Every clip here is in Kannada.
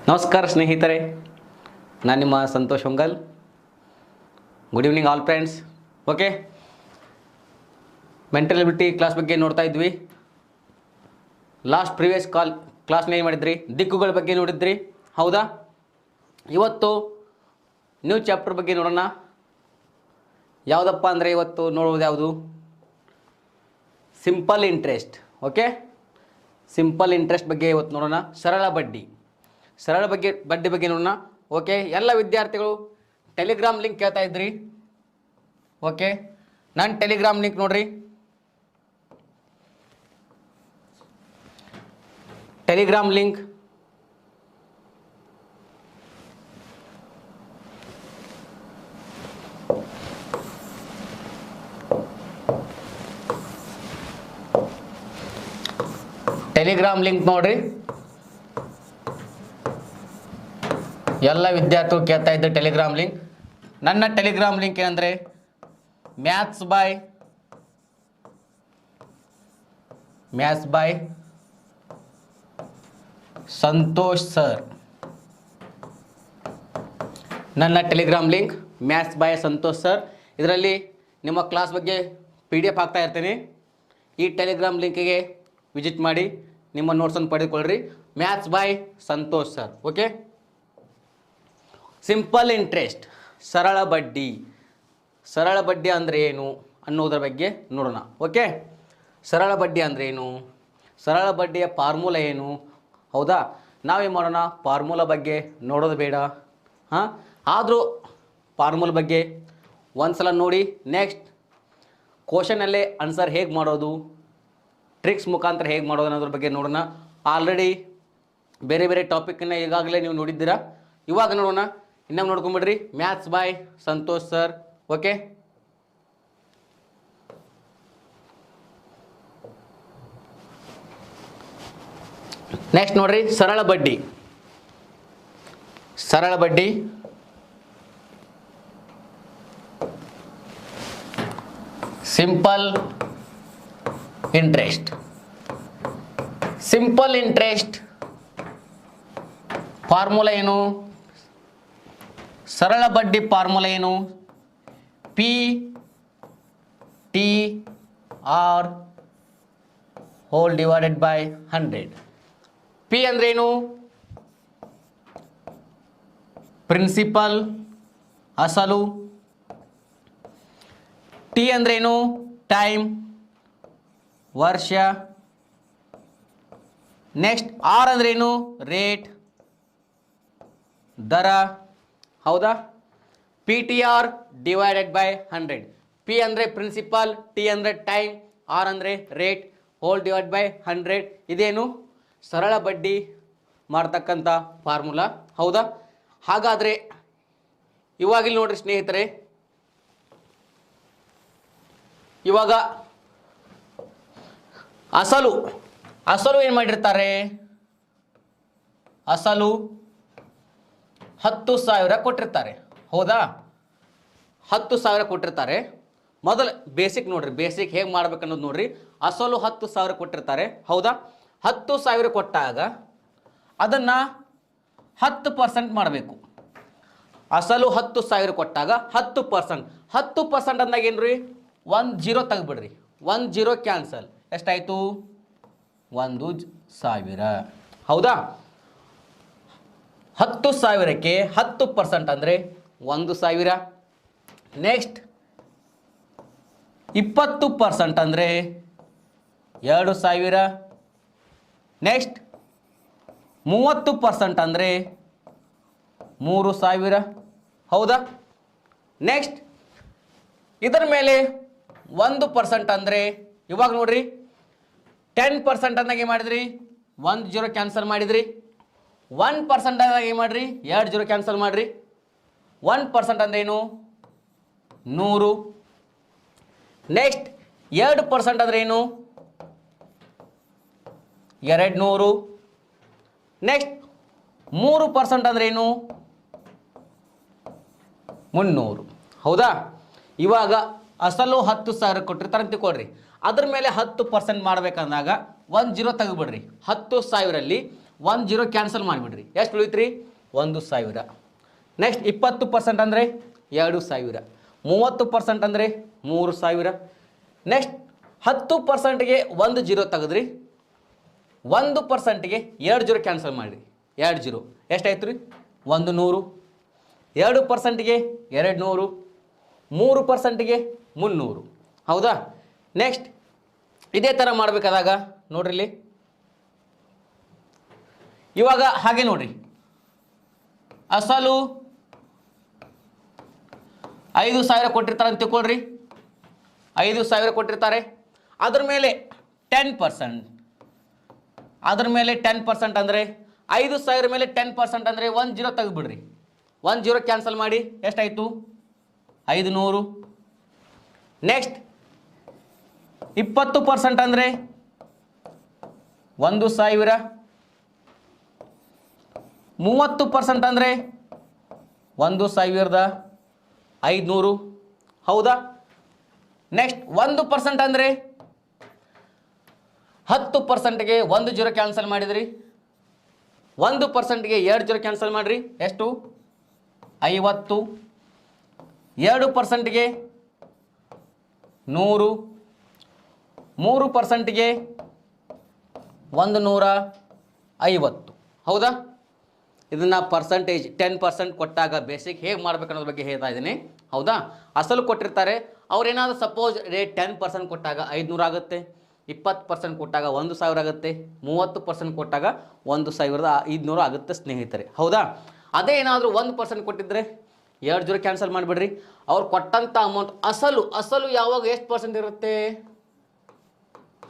ನಮಸ್ಕಾರ ಸ್ನೇಹಿತರೆ, ನಾನು ನಿಮ್ಮ Santosh Pongal. Good evening all friends. Okay, mental ability class ಬಗ್ಗೆ ನೋಡ್ತಾ ಇದ್ವಿ. ಲಾಸ್ಟ್ ಪ್ರಿವಿಯಸ್ ಕ್ಲಾಸ್ನ ಏನು ಮಾಡಿದ್ರಿ? ದಿಕ್ಕುಗಳ ಬಗ್ಗೆ ನೋಡಿದ್ರಿ, ಹೌದಾ? ಇವತ್ತು ನ್ಯೂ ಚಾಪ್ಟರ್ ಬಗ್ಗೆ ನೋಡೋಣ. ಯಾವುದಪ್ಪ ಅಂದರೆ ಇವತ್ತು ನೋಡೋದು ಯಾವುದು? Simple interest. Okay, simple interest ಬಗ್ಗೆ ಇವತ್ತು ನೋಡೋಣ. ಸರಳ ಬಡ್ಡಿ ಬಗ್ಗೆ ನೋಡೋಣ. ಓಕೆ, ಎಲ್ಲ ವಿದ್ಯಾರ್ಥಿಗಳು ಟೆಲಿಗ್ರಾಮ್ ಲಿಂಕ್ ಕೇಳ್ತಾ ಇದ್ರಿ. ಓಕೆ, ನನ್ನ ಟೆಲಿಗ್ರಾಮ್ ಲಿಂಕ್ ನೋಡ್ರಿ. ಟೆಲಿಗ್ರಾಮ್ ಲಿಂಕ್ ನೋಡ್ರಿ. ಎಲ್ಲ ವಿದ್ಯಾರ್ಥಿಗಳು ಕೇಳ್ತಾ ಇದ್ದ ಟೆಲಿಗ್ರಾಮ್ ಲಿಂಕ್. ನನ್ನ ಟೆಲಿಗ್ರಾಮ್ ಲಿಂಕ್ ಏನಂದರೆ ಮ್ಯಾಥ್ಸ್ ಬೈ ಸಂತೋಷ್ ಸರ್. ನನ್ನ Telegram link maths by Santosh sir. ಇದರಲ್ಲಿ ನಿಮ್ಮ ಕ್ಲಾಸ್ ಬಗ್ಗೆ PDF ಹಾಕ್ತಾ ಇರ್ತೀನಿ. ಈ ಟೆಲಿಗ್ರಾಮ್ ಲಿಂಕಿಗೆ ವಿಸಿಟ್ ಮಾಡಿ ನಿಮ್ಮ ನೋಟ್ಸನ್ನು ಪಡೆದುಕೊಳ್ಳ್ರಿ. Maths by Santosh sir. Okay, simple interest, ಸರಳ ಬಡ್ಡಿ ಅಂದರೆ ಏನು ಅನ್ನೋದರ ಬಗ್ಗೆ ನೋಡೋಣ. ಓಕೆ, ಸರಳ ಬಡ್ಡಿ ಅಂದರೆ ಏನು, ಸರಳ ಬಡ್ಡಿಯ ಫಾರ್ಮುಲಾ ಏನು, ಹೌದಾ? ನಾವೇನು ಮಾಡೋಣ, ಫಾರ್ಮುಲಾ ಬಗ್ಗೆ ನೋಡೋದು ಬೇಡ. ಆದರೂ ಫಾರ್ಮುಲಾ ಬಗ್ಗೆ ಒಂದು ಸಲ ನೋಡಿ, ನೆಕ್ಸ್ಟ್ ಕ್ವಶನಲ್ಲೇ ಆನ್ಸರ್ ಹೇಗೆ ಮಾಡೋದು, ಟ್ರಿಕ್ಸ್ ಮುಖಾಂತರ ಹೇಗೆ ಮಾಡೋದು ಅನ್ನೋದ್ರ ಬಗ್ಗೆ ನೋಡೋಣ. ಆಲ್ರೆಡಿ ಬೇರೆ ಟಾಪಿಕನ್ನ ಈಗಾಗಲೇ ನೀವು ನೋಡಿದ್ದೀರಾ. ಇವಾಗ ನೋಡೋಣ, ಇನ್ನೊಮ್ಮೆ ನೋಡ್ಕೊಂಬಿಡ್ರಿ. Maths by Santosh sir. Okay, next ನೋಡ್ರಿ, ಸರಳ ಬಡ್ಡಿ ಸಿಂಪಲ್ ಇಂಟ್ರೆಸ್ಟ್ ಫಾರ್ಮುಲಾ ಏನು? ಸರಳ ಬಡ್ಡಿ ಫಾರ್ಮುಲಾ ಏನು? PTR whole divided by 100. P ಅಂದ್ರೇನು? ಪ್ರಿನ್ಸಿಪಲ್, ಅಸಲು. T ಅಂದ್ರೇನು? ಟೈಮ್, ವರ್ಷ. ನೆಕ್ಸ್ಟ್ R ಅಂದ್ರೇನು? ರೇಟ್, ದರ, ಹೌದಾ? PTR divided by 100. P ಅಂದರೆ ಪ್ರಿನ್ಸಿಪಲ್, T ಅಂದರೆ ಟೈಮ್, R ಅಂದರೆ ರೇಟ್, ಹೋಲ್ ಡಿವೈಡ್ ಬೈ 100. ಇದೇನು? ಸರಳ ಬಡ್ಡಿ ಮಾಡ್ತಕ್ಕಂಥ ಫಾರ್ಮುಲಾ, ಹೌದಾ? ಹಾಗಾದರೆ ಇವಾಗಿಲ್ಲಿ ನೋಡ್ರಿ ಸ್ನೇಹಿತರೆ, ಇವಾಗ ಅಸಲು ಏನು ಮಾಡಿರ್ತಾರೆ? ಅಸಲು 10,000 ಕೊಟ್ಟಿರ್ತಾರೆ, ಹೌದಾ? 10,000 ಕೊಟ್ಟಿರ್ತಾರೆ. ಮೊದಲು ಬೇಸಿಕ್ ನೋಡ್ರಿ, ಬೇಸಿಕ್ ಹೇಗೆ ಮಾಡ್ಬೇಕನ್ನೋದು ನೋಡ್ರಿ. ಅಸಲು 10,000 ಕೊಟ್ಟಿರ್ತಾರೆ, ಹೌದಾ? 10,000 ಕೊಟ್ಟಾಗ ಅದನ್ನು 10% ಮಾಡಬೇಕು. ಅಸಲು 10,000 ಕೊಟ್ಟಾಗ 10% ಅಂದಾಗ ಏನು ರೀ? 10 ತೆಗೆದ್ಬಿಡ್ರಿ. 10 ಕ್ಯಾನ್ಸಲ್. ಎಷ್ಟಾಯಿತು? 1,000, ಹೌದಾ? 10,000ಕ್ಕೆ 10% ಅಂದರೆ 1,000. ನೆಕ್ಸ್ಟ್ 20% ಅಂದರೆ 2,000. ನೆಕ್ಸ್ಟ್ 30% ಅಂದರೆ 3,000, ಹೌದಾ? ನೆಕ್ಸ್ಟ್ ಇದರ ಮೇಲೆ 1% ಅಂದರೆ ಇವಾಗ ನೋಡ್ರಿ, 10% ಅಂದಾಗ ಏನು ಮಾಡಿದ್ರಿ? 10 ಕ್ಯಾನ್ಸಲ್ ಮಾಡಿದ್ರಿ. 1% ಅಂದಾಗ ಏನು ಮಾಡಿರಿ? 2 ಕ್ಯಾನ್ಸಲ್ ಮಾಡಿರಿ. 1% ಅಂದ್ರೆ ಏನು? 100. ನೆಕ್ಸ್ಟ್ 2% ಅಂದ್ರೆ ಏನು? 200. ನೆಕ್ಸ್ಟ್ 3% ಅಂದ್ರೆ ಏನು? 300, ಹೌದಾ? ಇವಾಗ ಅಸಲು 10,000 ಕೊಟ್ಟಿರ್ತಾರೆ ಅಂತ ತಿಳ್ಕೊಳ್ರಿ. ಅದ್ರ ಮೇಲೆ 10% ಮಾಡ್ಬೇಕಂದಾಗ 10 ತೆಗೆದುಬಿಡ್ರಿ. 10,000ರಲ್ಲಿ ಒಂದು ಜೀರೋ ಕ್ಯಾನ್ಸಲ್ ಮಾಡಿಬಿಡ್ರಿ. ಎಷ್ಟು ಉಳಿತು ರೀ? 1,000. ನೆಕ್ಸ್ಟ್ 20% ಅಂದರೆ 2,000. 30% ಅಂದರೆ 3,000. ನೆಕ್ಸ್ಟ್ 10%ಗೆ 1 ಜೀರೋ ತೆಗೆದ್ರಿ. 1%ಗೆ 2 ಜೀರೋ ಕ್ಯಾನ್ಸಲ್ ಮಾಡಿರಿ. 2 ಜೀರೋ ಎಷ್ಟಾಯ್ತು ರೀ? 100. 2%ಗೆ 200. 3%ಗೆ 300. ಹೌದಾ? ನೆಕ್ಸ್ಟ್ ಇದೇ ಥರ ಮಾಡಬೇಕಾದಾಗ ನೋಡ್ರಿ ಇಲ್ಲಿ ಇವಾಗ ಹಾಗೆ ನೋಡ್ರಿ, ಅಸಲು 5,000 ಕೊಟ್ಟಿರ್ತಾರೆ ಅಂತ ತಿಳ್ಕೊಳ್ರಿ. 5,000 ಕೊಟ್ಟಿರ್ತಾರೆ, ಅದ್ರ ಮೇಲೆ 10%. ಅದ್ರ ಮೇಲೆ 10% ಅಂದರೆ 5,000 ಮೇಲೆ 10% ಅಂದರೆ 1 ಜೀರೋ ತೆಗೆದುಬಿಡ್ರಿ. 1 ಜೀರೋ ಕ್ಯಾನ್ಸಲ್ ಮಾಡಿ ಎಷ್ಟಾಯಿತು? 500. ನೆಕ್ಸ್ಟ್ 20% ಅಂದರೆ 1,000. 30% ಅಂದರೆ 1,500. ಹೌದಾ? ನೆಕ್ಸ್ಟ್ 1% ಅಂದರೆ 10%ಗೆ 1 ಜೀರೋ ಕ್ಯಾನ್ಸಲ್ ಮಾಡಿದ್ರಿ. 1%ಗೆ 2 ಜೀರೋ ಕ್ಯಾನ್ಸಲ್ ಮಾಡಿರಿ. ಎಷ್ಟು? 50. 2%ಗೆ 100. 3%ಗೆ 150. ಹೌದಾ? ಇದನ್ನು ಪರ್ಸಂಟೇಜ್ 10% ಕೊಟ್ಟಾಗ ಬೇಸಿಕ್ ಹೇಗೆ ಮಾಡ್ಬೇಕು ಅನ್ನೋದ್ರ ಬಗ್ಗೆ ಹೇಳ್ತಾ ಇದ್ದೀನಿ. ಹೌದಾ? ಅಸಲು ಕೊಟ್ಟಿರ್ತಾರೆ, ಅವ್ರೇನಾದರೂ ಸಪೋಸ್ ರೇಟ್ 10% ಕೊಟ್ಟಾಗ 500 ಆಗುತ್ತೆ. 20% ಕೊಟ್ಟಾಗ 1,000 ಆಗುತ್ತೆ. 30% ಕೊಟ್ಟಾಗ 1,500 ಆಗುತ್ತೆ ಸ್ನೇಹಿತರೆ. ಹೌದಾ? ಅದೇ ಏನಾದರೂ 1% ಕೊಟ್ಟಿದ್ದರೆ 2 ಜೀರೋ ಕ್ಯಾನ್ಸಲ್ ಮಾಡಿಬಿಡ್ರಿ. ಅವ್ರು ಕೊಟ್ಟಂಥ ಅಮೌಂಟ್ ಅಸಲು ಯಾವಾಗ ಎಷ್ಟು ಪರ್ಸೆಂಟ್ ಇರುತ್ತೆ?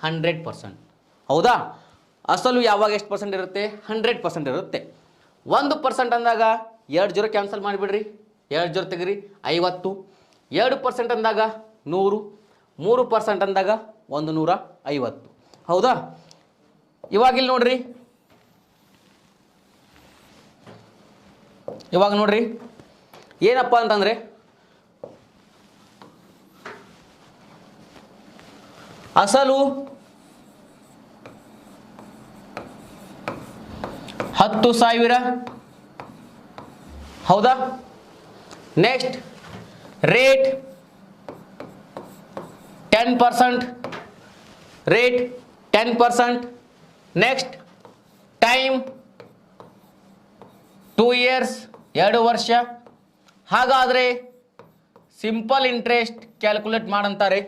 100%. ಹೌದಾ? ಅಸಲು ಯಾವಾಗ ಎಷ್ಟು ಪರ್ಸೆಂಟ್ ಇರುತ್ತೆ? 100% ಇರುತ್ತೆ. 1% ಅಂದಾಗ 2 ಜೀರೋ ಕ್ಯಾನ್ಸಲ್ ಮಾಡಿಬಿಡ್ರಿ. 2 ಜೀರೋ ತೆಗಿರಿ. 50. 2% ಅಂದಾಗ 100. 3% ಅಂದಾಗ 150. ಹೌದಾ? ಇವಾಗಿಲ್ಲಿ ನೋಡ್ರಿ, ಇವಾಗ ನೋಡ್ರಿ ಏನಪ್ಪ ಅಂತಂದರೆ ಅಸಲು 10,000. ಹೌದಾ? Next rate 10%. Rate 10%. Next time 2 years, 2 ವರ್ಷ. ಹಾಗಾದರೆ ಸಿಂಪಲ್ ಇಂಟ್ರೆಸ್ಟ್ ಕ್ಯಾಲ್ಕುಲೇಟ್ ಮಾಡಂತಾರೆ.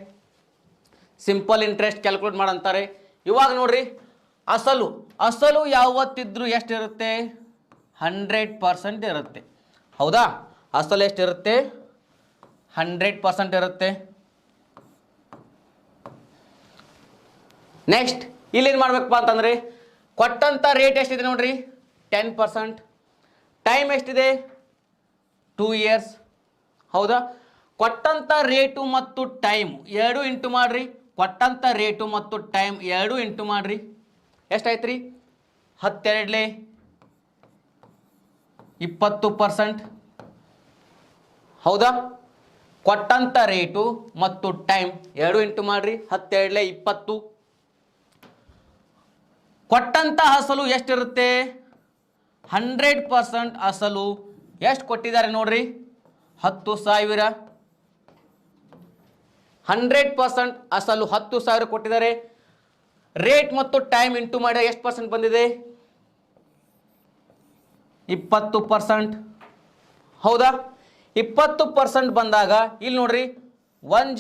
ಸಿಂಪಲ್ ಇಂಟ್ರೆಸ್ಟ್ ಕ್ಯಾಲ್ಕುಲೇಟ್ ಮಾಡಂತಾರೆ. ಇವಾಗ ನೋಡ್ರಿ, ಅಸಲು ಯಾವತ್ತಿದ್ರೂ ಎಷ್ಟಿರುತ್ತೆ? 100% ಇರುತ್ತೆ. ಹೌದಾ? ಅಸಲು ಎಷ್ಟಿರುತ್ತೆ? 100% ಇರುತ್ತೆ. ನೆಕ್ಸ್ಟ್ ಇಲ್ಲೇನು ಮಾಡಬೇಕಪ್ಪ ಅಂತಂದರೆ ಕೊಟ್ಟಂಥ ರೇಟ್ ಎಷ್ಟಿದೆ ನೋಡ್ರಿ? 10%. ಟೈಮ್ ಎಷ್ಟಿದೆ? 2 ಇಯರ್ಸ್. ಹೌದಾ? ಕೊಟ್ಟಂಥ ರೇಟು ಮತ್ತು ಟೈಮ್ 2 ಇಂಟು ಮಾಡಿರಿ. ಕೊಟ್ಟಂಥ ರೇಟು ಮತ್ತು ಟೈಮ್ 2 ಇಂಟು ಮಾಡಿರಿ. ಎಷ್ಟಾಯ್ತು ರೀ? 12 20%. ಹೌದಾ? ಕೊಟ್ಟಂಥ ರೇಟು ಮತ್ತು ಟೈಮ್ 2 ಇಂಟು ಮಾಡಿರಿ. 12 20. ಕೊಟ್ಟಂಥ ಅಸಲು ಎಷ್ಟಿರುತ್ತೆ? 100% ಅಸಲು ಎಷ್ಟು ಕೊಟ್ಟಿದ್ದಾರೆ ನೋಡ್ರಿ? 10,000. 100% ಅಸಲು 10,000 ಕೊಟ್ಟಿದ್ದಾರೆ. ರೇಟ್ ಮತ್ತು ಟೈಮ್ ಇಂಟು ಮಾಡಿ ಎಷ್ಟು ಪರ್ಸೆಂಟ್ ಬಂದಿದೆ? 20%. ಹೌದಾ? 20% ಬಂದಾಗ ಇಲ್ಲಿ ನೋಡ್ರಿ 1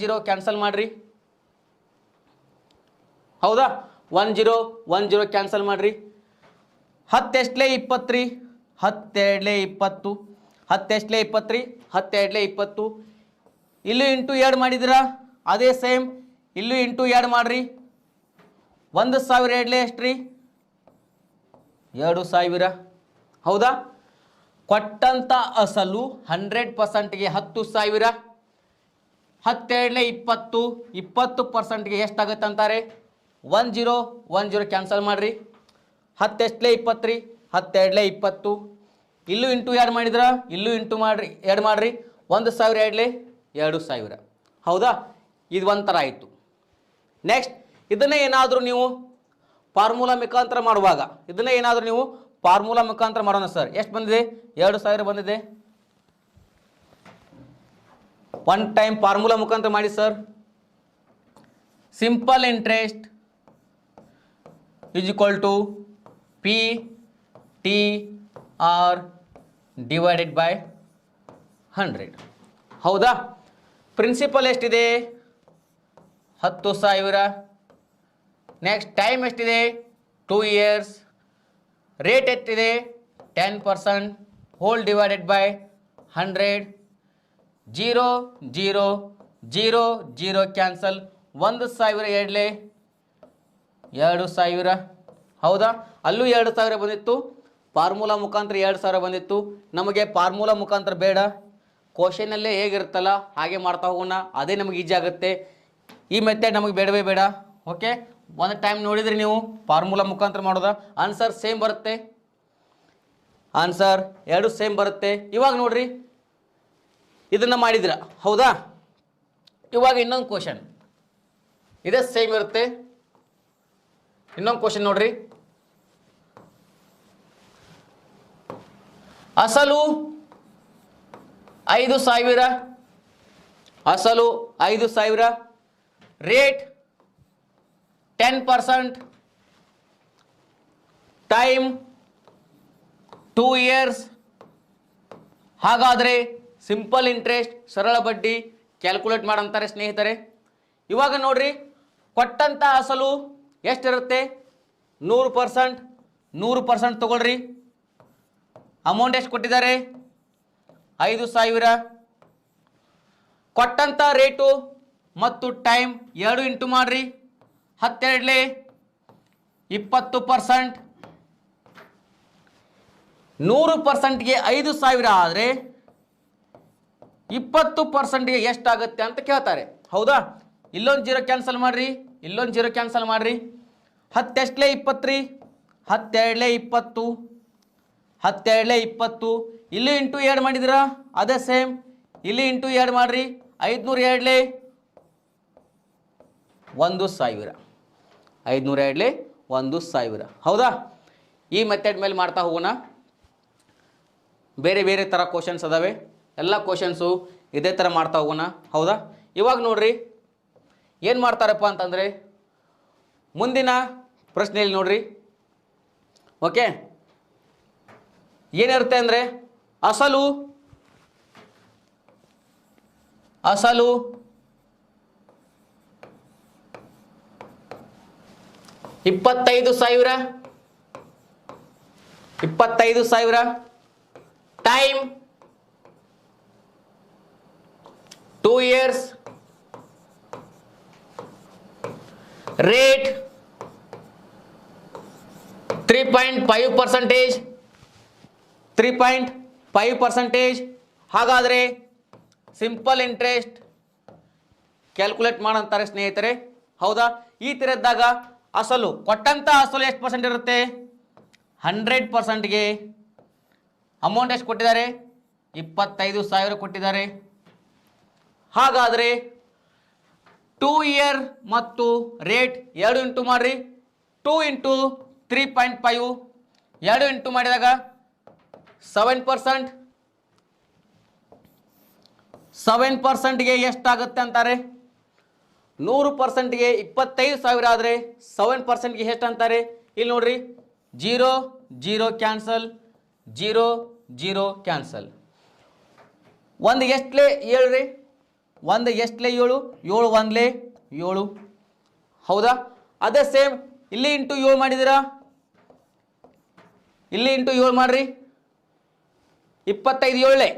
ಜೀರೋ ಕ್ಯಾನ್ಸಲ್ ಮಾಡ್ರಿ. ಹೌದಾ? 1 ಜೀರೋ ಕ್ಯಾನ್ಸಲ್ ಮಾಡ್ರಿ. 10 ಎಷ್ಟಲೇ 20 ರೀ? 12 20. 10 ಎಷ್ಟಲೇ 20 ರೀ? 12 20. ಇಲ್ಲೂ ಇಂಟು 2 ಮಾಡಿದಿರಾ? ಅದೇ ಸೇಮ್ ಇಲ್ಲೂ ಇಂಟು 2 ಮಾಡ್ರಿ. 1,000 2 ಎಷ್ಟು ರೀ? 2,000. ಹೌದಾ? ಕೊಟ್ಟಂಥ ಅಸಲು 100%ಗೆ 10,000. 12 20. 20%ಗೆ ಎಷ್ಟಾಗುತ್ತೆ ಅಂತಾರೆ? 1 ಜೀರೋ ಕ್ಯಾನ್ಸಲ್ ಮಾಡಿರಿ. 10 ಎಷ್ಟಲೇ 20 ರೀ? 12 20. ಇಲ್ಲೂ ಇಂಟು 2 ಮಾಡಿದ್ರ? ಇಲ್ಲೂ ಇಂಟು ಮಾಡಿರಿ 2 ಮಾಡಿರಿ. 1,000 2,000. ಹೌದಾ? ಇದು ಒಂಥರ ಆಯಿತು. ನೆಕ್ಸ್ಟ್ ಇದನ್ನೇ ಏನಾದರೂ ನೀವು ಫಾರ್ಮುಲಾ ಮುಖಾಂತರ ಮಾಡುವಾಗ ಇದನ್ನ ಏನಾದರೂ ನೀವು ಫಾರ್ಮುಲಾ ಮುಖಾಂತರ ಮಾಡೋಣ ಸರ್. ಎಷ್ಟು ಬಂದಿದೆ? 2000 ಬಂದಿದೆ. ಒನ್ ಟೈಮ್ ಫಾರ್ಮುಲಾ ಮುಖಾಂತರ ಮಾಡಿ sir. Simple interest is equal to P T R divided by 100. ಹೌದಾ? ಪ್ರಿನ್ಸಿಪಲ್ ಎಷ್ಟಿದೆ? 10,000. ನೆಕ್ಸ್ಟ್ ಟೈಮ್ ಎಷ್ಟಿದೆ? 2 years. ರೇಟ್ ಎಷ್ಟಿದೆ? 10%. Whole divided by 100. 0 0 0 0 ಕ್ಯಾನ್ಸಲ್. 1,000 ಎರಡಲೇ 2,000. ಹೌದಾ? ಅಲ್ಲೂ 2,000 ಬಂದಿತ್ತು. ಫಾರ್ಮುಲಾ ಮುಖಾಂತರ 2,000 ಬಂದಿತ್ತು. ನಮಗೆ ಫಾರ್ಮುಲಾ ಮುಖಾಂತರ ಬೇಡ, ಕ್ವಶನಲ್ಲೇ ಹೇಗಿರುತ್ತಲ್ಲ ಹಾಗೆ ಮಾಡ್ತಾ ಹೋಗೋಣ. ಅದೇ ನಮಗೆ ಈಜಿ ಆಗುತ್ತೆ. ಈ ಮೆಥಡ್ ನಮಗೆ ಬೇಡವೇ ಬೇಡ. ಓಕೆ, ಒಂದು ಟೈಮ್ ನೋಡಿದ್ರಿ ನೀವು ಫಾರ್ಮುಲಾ ಮುಖಾಂತರ ಮಾಡೋದ, ಆನ್ಸರ್ ಸೇಮ್ ಬರುತ್ತೆ. ಆನ್ಸರ್ ಎರಡು ಸೇಮ್ ಬರುತ್ತೆ. ಇವಾಗ ನೋಡ್ರಿ, ಇದನ್ನು ಮಾಡಿದ್ರ ಹೌದಾ? ಇವಾಗ ಇನ್ನೊಂದು ಕ್ವಶನ್ ಇದೇ ಸೇಮ್ ಇರುತ್ತೆ. ಇನ್ನೊಂದು ಕ್ವಶನ್ ನೋಡ್ರಿ. ಅಸಲು 5,000, ಅಸಲು 5,000, ರೇಟ್ 10%, ಟೈಮ್ 2 years. ಹಾಗಾದರೆ ಸಿಂಪಲ್ ಇಂಟ್ರೆಸ್ಟ್ ಸರಳ ಬಡ್ಡಿ ಕ್ಯಾಲ್ಕುಲೇಟ್ ಮಾಡಂತಾರೆ ಸ್ನೇಹಿತರೆ. ಇವಾಗ ನೋಡ್ರಿ, ಕೊಟ್ಟಂತ ಅಸಲು ಎಷ್ಟಿರುತ್ತೆ? 100%. 100% ತಗೊಳ್ರಿ. ಅಮೌಂಟ್ ಎಷ್ಟು ಕೊಟ್ಟಿದ್ದಾರೆ? 5,000. ಕೊಟ್ಟಂತ ರೇಟು ಮತ್ತು ಟೈಮ್ 2 ಇಂಟು ಮಾಡ್ರಿ. 12 20%. 100%ಗೆ 5,000 ಆದರೆ 20%ಗೆ ಎಷ್ಟಾಗುತ್ತೆ ಅಂತ ಕೇಳ್ತಾರೆ. ಹೌದಾ? ಇಲ್ಲೊಂದು 0 ಕ್ಯಾನ್ಸಲ್ ಮಾಡ್ರಿ, ಇಲ್ಲೊಂದು 0 ಕ್ಯಾನ್ಸಲ್ ಮಾಡ್ರಿ. 10 ಎಷ್ಟಲೇ 20 ರೀ, 12 20, 12 20. ಇಲ್ಲಿ ಇಂಟು 2 ಮಾಡಿದಿರಾ, ಅದೇ ಸೇಮ್. ಇಲ್ಲಿ ಇಂಟು 2 ಮಾಡ್ರಿ. 502 1,000. 502 1,000. ಹೌದಾ? ಈ ಮೆಥಡ್ ಮೇಲೆ ಮಾಡ್ತಾ ಹೋಗೋಣ. ಬೇರೆ ಬೇರೆ ಥರ ಕ್ವಶನ್ಸ್ ಅದಾವೆ, ಎಲ್ಲ ಕ್ವಶನ್ಸು ಇದೇ ಥರ ಮಾಡ್ತಾ ಹೋಗೋಣ. ಹೌದಾ? ಇವಾಗ ನೋಡ್ರಿ ಏನು ಮಾಡ್ತಾರಪ್ಪ ಅಂತಂದರೆ, ಮುಂದಿನ ಪ್ರಶ್ನೆಯಲ್ಲಿ ನೋಡ್ರಿ. ಓಕೆ, ಏನಿರುತ್ತೆ ಅಂದರೆ ಅಸಲು 25,000, ಟೈಮ್ 2 years, ರೇಟ್ 3.5%. 3.5%. ಹಾಗಾದರೆ ಸಿಂಪಲ್ ಇಂಟ್ರೆಸ್ಟ್ ಕ್ಯಾಲ್ಕುಲೇಟ್ ಮಾಡಂತಾರೆ ಸ್ನೇಹಿತರೆ. ಹೌದಾ? ಈ ಥರದ್ದಾಗ ಅಸಲು ಕೊಟ್ಟಂತ ಅಸಲು ಎಷ್ಟು ಪರ್ಸೆಂಟ್ ಇರುತ್ತೆ? 100%ಗೆ ಅಮೌಂಟ್ ಎಷ್ಟು ಕೊಟ್ಟಿದ್ದಾರೆ? 25,000 ಕೊಟ್ಟಿದ್ದಾರೆ. ಹಾಗಾದರೆ 2 year ಮತ್ತು ರೇಟ್ 2 ಇಂಟು ಮಾಡ್ರಿ. 2 ಇಂಟು 3.5, 2 ಇಂಟು ಮಾಡಿದಾಗ 7%. 7%ಗೆ ಎಷ್ಟಾಗುತ್ತೆ ಅಂತಾರೆ? 100%ಗೆ 25,000 ಆದರೆ 7%ಗೆ ಎಷ್ಟು ಅಂತಾರೆ? ಇಲ್ಲಿ ನೋಡ್ರಿ, 0 0 ಕ್ಯಾನ್ಸಲ್, 0 0 ಕ್ಯಾನ್ಸಲ್. ಒಂದು ಎಷ್ಟಲೇ 7 ರೀ, ಒಂದು ಎಷ್ಟಲೇ 7, 7 1ಲೇ 7. ಹೌದಾ? ಅದೇ ಸೇಮ್ ಇಲ್ಲಿ ಇಂಟು 7 ಮಾಡಿದ್ದೀರಾ, ಇಲ್ಲಿ ಇಂಟು 7 ಮಾಡ್ರಿ. 25 7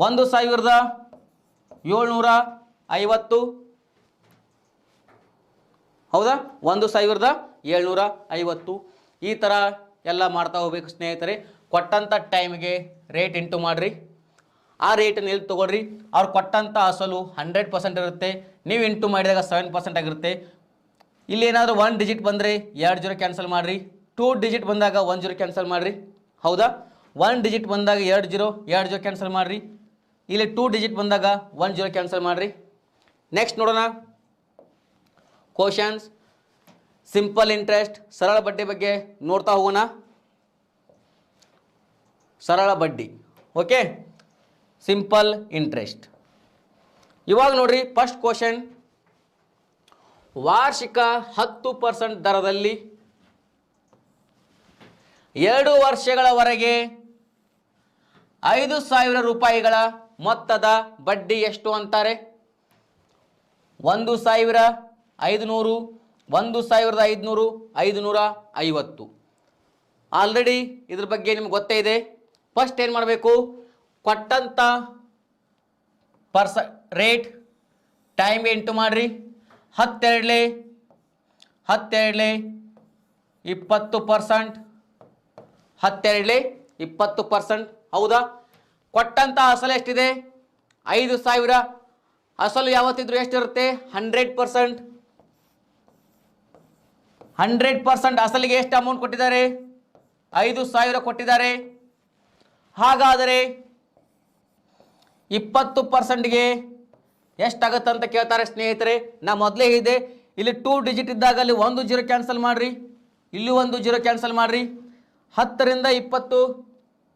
1,750. ಹೌದಾ? 1,750. ಈ ಥರ ಎಲ್ಲ ಮಾಡ್ತಾ ಹೋಗ್ಬೇಕು ಸ್ನೇಹಿತರೆ. ಕೊಟ್ಟಂಥ ಟೈಮ್ಗೆ ರೇಟ್ ಇಂಟು ಮಾಡ್ರಿ. ಆ ರೇಟನ್ನು ಎಲ್ಲಿ ತೊಗೊಳ್ರಿ. ಅವ್ರು ಕೊಟ್ಟಂಥ ಅಸಲು 100% ಇರುತ್ತೆ, ನೀವು ಇಂಟು ಮಾಡಿದಾಗ 7% ಆಗಿರುತ್ತೆ. ಇಲ್ಲಿ ಏನಾದರೂ 1 ಡಿಜಿಟ್ ಬಂದರೆ 2 0 ಕ್ಯಾನ್ಸಲ್ ಮಾಡಿರಿ. 2 ಡಿಜಿಟ್ ಬಂದಾಗ 1 0 ಕ್ಯಾನ್ಸಲ್ ಮಾಡಿರಿ. ಹೌದಾ? 1 ಡಿಜಿಟ್ ಬಂದಾಗ 2 0 ಕ್ಯಾನ್ಸಲ್ ಮಾಡಿರಿ. ಇಲ್ಲಿ 2 ಡಿಜಿಟ್ ಬಂದಾಗ 1 0 ಕ್ಯಾನ್ಸಲ್ ಮಾಡಿರಿ. ನೆಕ್ಸ್ಟ್ ನೋಡೋಣ ಕ್ವಶನ್ಸ್. ಸಿಂಪಲ್ ಇಂಟ್ರೆಸ್ಟ್ ಸರಳ ಬಡ್ಡಿ ಬಗ್ಗೆ ನೋಡ್ತಾ ಹೋಗೋಣ. ಸರಳ ಬಡ್ಡಿ, ಓಕೆ, ಸಿಂಪಲ್ ಇಂಟ್ರೆಸ್ಟ್. ಇವಾಗ ನೋಡ್ರಿ ಫಸ್ಟ್ ಕ್ವಶನ್, ವಾರ್ಷಿಕ 10% ದರದಲ್ಲಿ 2 ವರ್ಷಗಳವರೆಗೆ 5,000 ರೂಪಾಯಿಗಳ ಮೊತ್ತದ ಬಡ್ಡಿ ಎಷ್ಟು ಅಂತಾರೆ? 1,500, 500, 1,500, 550. ಆಲ್ರೆಡಿ ಇದ್ರ ಬಗ್ಗೆ ನಿಮ್ಗೆ ಗೊತ್ತೇ ಇದೆ. ಫಸ್ಟ್ ಏನು ಮಾಡಬೇಕು, ಕೊಟ್ಟಂಥ ರೇಟ್ ಟೈಮ್ಗೆ ಇಂಟು ಮಾಡಿರಿ. 12 20%, 12 20%. ಹೌದಾ? ಕೊಟ್ಟಂಥ ಅಸಲು ಎಷ್ಟಿದೆ? 5,000. ಅಸಲು ಯಾವತ್ತಿದ್ರು ಎಷ್ಟಿರುತ್ತೆ? 100%. 100% ಅಸಲಿಗೆ ಎಷ್ಟು ಅಮೌಂಟ್ ಕೊಟ್ಟಿದ್ದಾರೆ? 5,000 ಕೊಟ್ಟಿದ್ದಾರೆ. ಹಾಗಾದರೆ 20%ಗೆ ಎಷ್ಟಾಗುತ್ತೆ ಅಂತ ಕೇಳ್ತಾರೆ ಸ್ನೇಹಿತರೆ. ನಾ ಮೊದಲೇ ಹೇಳಿದೆ, ಇಲ್ಲಿ 2 ಡಿಜಿಟ್ ಇದ್ದಾಗ ಅಲ್ಲಿ 1 0 ಕ್ಯಾನ್ಸಲ್ ಮಾಡಿರಿ, ಇಲ್ಲಿ 1 0 ಕ್ಯಾನ್ಸಲ್ ಮಾಡಿರಿ. 10ರಿಂದ 20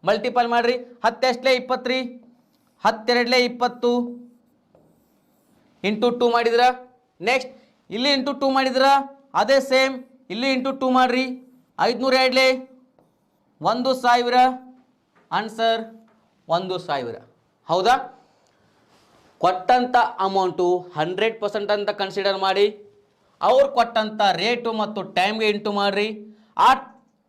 ಮಲ್ಟಿಪಲ್ ಮಾಡಿರಿ. 10 ಎಷ್ಟಲೇ 20 ರೀ, 12 20 ಇಂಟು 2 ಮಾಡಿದ್ರ. ನೆಕ್ಸ್ಟ್ ಇಲ್ಲಿ ಇಂಟು 2 ಮಾಡಿದ್ರ, ಅದೇ ಸೇಮ್ ಇಲ್ಲಿ ಇಂಟು 2 ಮಾಡಿರಿ. 502 1,000, ಆನ್ಸರ್ 1,000. ಹೌದಾ? ಕೊಟ್ಟಂಥ ಅಮೌಂಟು 100% ಅಂತ ಕನ್ಸಿಡರ್ ಮಾಡಿ, ಅವ್ರು ಕೊಟ್ಟಂಥ ರೇಟು ಮತ್ತು ಟೈಮ್ಗೆ ಇಂಟು ಮಾಡಿರಿ.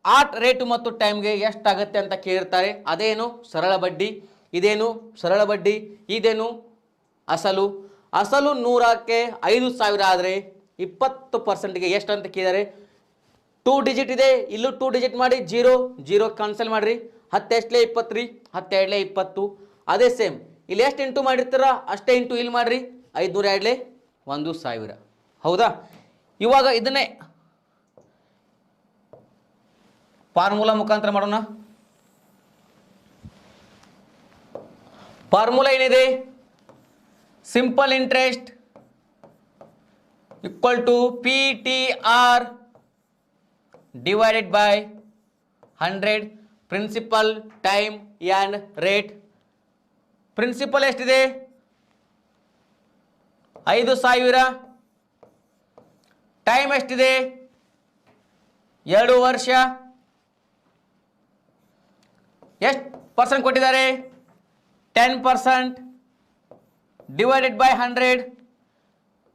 ಆ ರೇಟು ಮತ್ತು ಟೈಮ್ಗೆ ಎಷ್ಟಾಗುತ್ತೆ ಅಂತ ಕೇಳಿರ್ತಾರೆ. ಅದೇನು ಸರಳ ಬಡ್ಡಿ, ಇದೇನು ಸರಳ ಬಡ್ಡಿ, ಇದೇನು ಅಸಲು. ಅಸಲು 100ಕ್ಕೆ 5,000 ಆದರೆ 20%ಗೆ ಎಷ್ಟು ಅಂತ ಕೇಳಿದರೆ 2 ಡಿಜಿಟ್ ಇದೆ, ಇಲ್ಲೂ 2 ಡಿಜಿಟ್ ಮಾಡಿ 0 0 ಕ್ಯಾನ್ಸಲ್ ಮಾಡಿರಿ. 10 ಎಷ್ಟಲೇ 20 ರೀ, 12 20. ಅದೇ ಸೇಮ್ ಇಲ್ಲಿ ಎಷ್ಟು ಇಂಟು ಮಾಡಿರ್ತೀರ ಅಷ್ಟೇ ಇಂಟು ಇಲ್ಲಿ ಮಾಡಿರಿ. 502 1,000. ಹೌದಾ? ಇವಾಗ ಇದನ್ನೇ ಫಾರ್ಮುಲಾ ಮುಖಾಂತರ ಮಾಡೋಣ. ಫಾರ್ಮುಲಾ ಏನಿದೆ? Simple interest equal to PTR divided by 100 principal, time and rate. Principal ಎಷ್ಟಿದೆ? 5,000. ಟೈಮ್ ಎಷ್ಟಿದೆ? 2 ವರ್ಷ. ಎಷ್ಟು ಪರ್ಸೆಂಟ್ ಕೊಟ್ಟಿದ್ದಾರೆ? 10%. Divided by 100.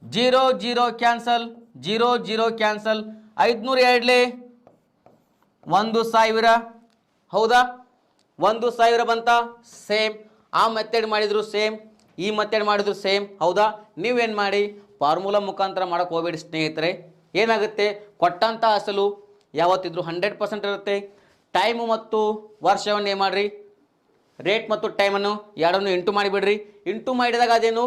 0 0 cancel, 0 0 cancel. 502 1,000. ಹೌದಾ? 1,000 ಬಂತ. ಸೇಮ್ ಆ ಮೆಥಡ್ ಮಾಡಿದ್ರು ಸೇಮ್, ಈ ಮೆಥಡ್ ಮಾಡಿದ್ರು ಸೇಮ್. ಹೌದಾ? ನೀವೇನು ಮಾಡಿ ಫಾರ್ಮುಲಾ ಮುಖಾಂತರ ಮಾಡೋಕ್ಕೆ ಹೋಗಬೇಡಿ ಸ್ನೇಹಿತರೆ. ಏನಾಗುತ್ತೆ, ಕೊಟ್ಟಂಥ ಅಸಲು ಯಾವತ್ತಿದ್ರು 100% ಇರುತ್ತೆ. ಟೈಮು ಮತ್ತು ವರ್ಷವನ್ನು ಏನು ಮಾಡಿರಿ, ರೇಟ್ ಮತ್ತು ಟೈಮನ್ನು ಎರಡನ್ನು ಇಂಟು ಮಾಡಿಬಿಡ್ರಿ. ಇಂಟು ಮಾಡಿದಾಗ ಅದೇನು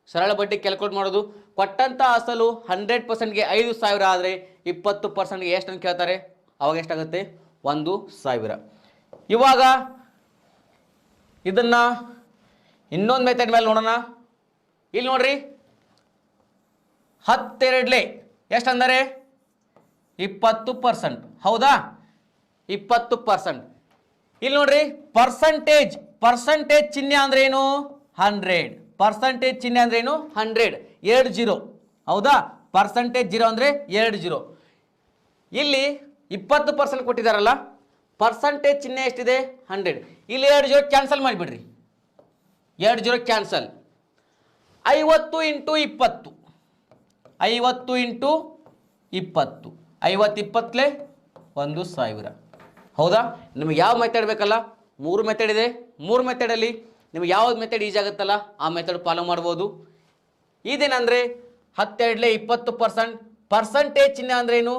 ಸರಳ ಬಡ್ಡಿ ಕ್ಯಾಲ್ಕುಲೇಟ್ ಮಾಡೋದು. ಕೊಟ್ಟಂಥ ಅಸಲು 100%ಗೆ 5,000 ಆದರೆ 20%ಗೆ ಎಷ್ಟು ಅಂತ ಕೇಳ್ತಾರೆ, ಅವಾಗ ಎಷ್ಟಾಗುತ್ತೆ? 1,000. ಇವಾಗ ಇದನ್ನು ಇನ್ನೊಂದು ಮೆಥಡ್ ಮೇಲೆ ನೋಡೋಣ. ಇಲ್ಲಿ ನೋಡ್ರಿ, 12 ಎಷ್ಟು ಅಂದರೆ 20%. ಹೌದಾ? 20%. ಇಲ್ಲಿ ನೋಡ್ರಿ ಪರ್ಸೆಂಟೇಜ್ ಚಿಹ್ನೆ ಅಂದ್ರೆ ಏನು? 100. ಪರ್ಸೆಂಟೇಜ್ ಚಿಹ್ನೆ ಅಂದ್ರೆ ಏನು? 100. 2 0. ಹೌದಾ? ಪರ್ಸೆಂಟೇಜ್ 0 ಅಂದರೆ 2 0. ಇಲ್ಲಿ 20% ಕೊಟ್ಟಿದ್ದಾರಲ್ಲ, ಪರ್ಸೆಂಟೇಜ್ ಚಿಹ್ನೆ ಎಷ್ಟಿದೆ? 100. ಇಲ್ಲಿ 2 0 ಕ್ಯಾನ್ಸಲ್ ಮಾಡಿಬಿಡ್ರಿ. 2 0 ಕ್ಯಾನ್ಸಲ್. 50 ಇಂಟು 20. 50 ಇಂಟು 20. 50 20 1,000. ಹೌದಾ? ನಿಮಗೆ ಯಾವ ಮೆಥಡ್ ಬೇಕಲ್ಲ? 3 ಮೆಥಡ್ ಇದೆ. 3 ಮೆಥಡಲ್ಲಿ ನಿಮ್ಗೆ ಯಾವ್ದು ಮೆಥಡ್ ಈಜಿ ಆಗುತ್ತಲ್ಲ ಆ ಮೆಥಡ್ ಫಾಲೋ ಮಾಡ್ಬೋದು. ಇದೇನಂದರೆ 12 20%. ಪರ್ಸೆಂಟೇಜ್ ಚಿಹ್ನೆ ಅಂದ್ರೆ ಏನು?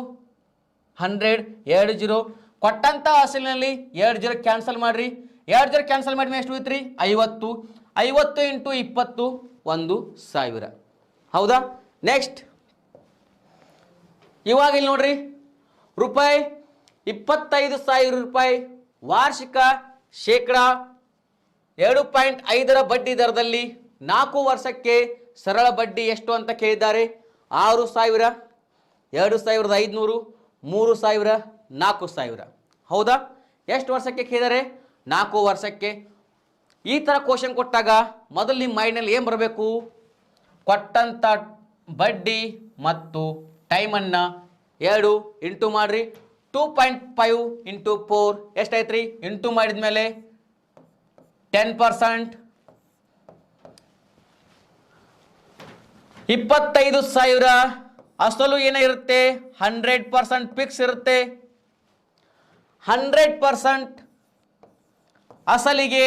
100. 2 0. ಕೊಟ್ಟಂಥ ಅಸಲಿನಲ್ಲಿ 2 0 ಕ್ಯಾನ್ಸಲ್ ಮಾಡಿರಿ. 2 0 ಕ್ಯಾನ್ಸಲ್ ಮಾಡಿ ಎಷ್ಟು ಉಳಿತ್ರಿ? 50. 50 ಇಂಟು 20 1,000. ಹೌದಾ? ನೆಕ್ಸ್ಟ್ ಇವಾಗ ಇಲ್ಲಿ ನೋಡ್ರಿ, ರೂಪಾಯಿ 25,000 ರೂಪಾಯಿ ವಾರ್ಷಿಕ ಶೇಕಡ 2.5 ಬಡ್ಡಿ ದರದಲ್ಲಿ 4 ವರ್ಷಕ್ಕೆ ಸರಳ ಬಡ್ಡಿ ಎಷ್ಟು ಅಂತ ಕೇಳಿದ್ದಾರೆ? 6,000. 2500, 3000, 4000. ಹೌದಾ? ಎಷ್ಟು ವರ್ಷಕ್ಕೆ ಕೇಳಿದರೆ? 4 ವರ್ಷಕ್ಕೆ. ಈ ಥರ ಕ್ವಶನ್ ಕೊಟ್ಟಾಗ ಮೊದಲು ನಿಮ್ಮ ಮೈಂಡ್ನಲ್ಲಿ ಏನು ಬರಬೇಕು? ಕೊಟ್ಟಂಥ ಬಡ್ಡಿ ಮತ್ತು ಟೈಮನ್ನು 2 ಇಂಟು ಮಾಡಿರಿ. 2.5 ಇಂಟು 4 ಎಷ್ಟಾಯ್ತು ರೀ? ಇಂಟು ಮಾಡಿದ ಮೇಲೆ 10%. 25,000 ಅಸಲು ಏನಿರುತ್ತೆ? 100% ಫಿಕ್ಸ್ ಇರುತ್ತೆ. 100% ಅಸಲಿಗೆ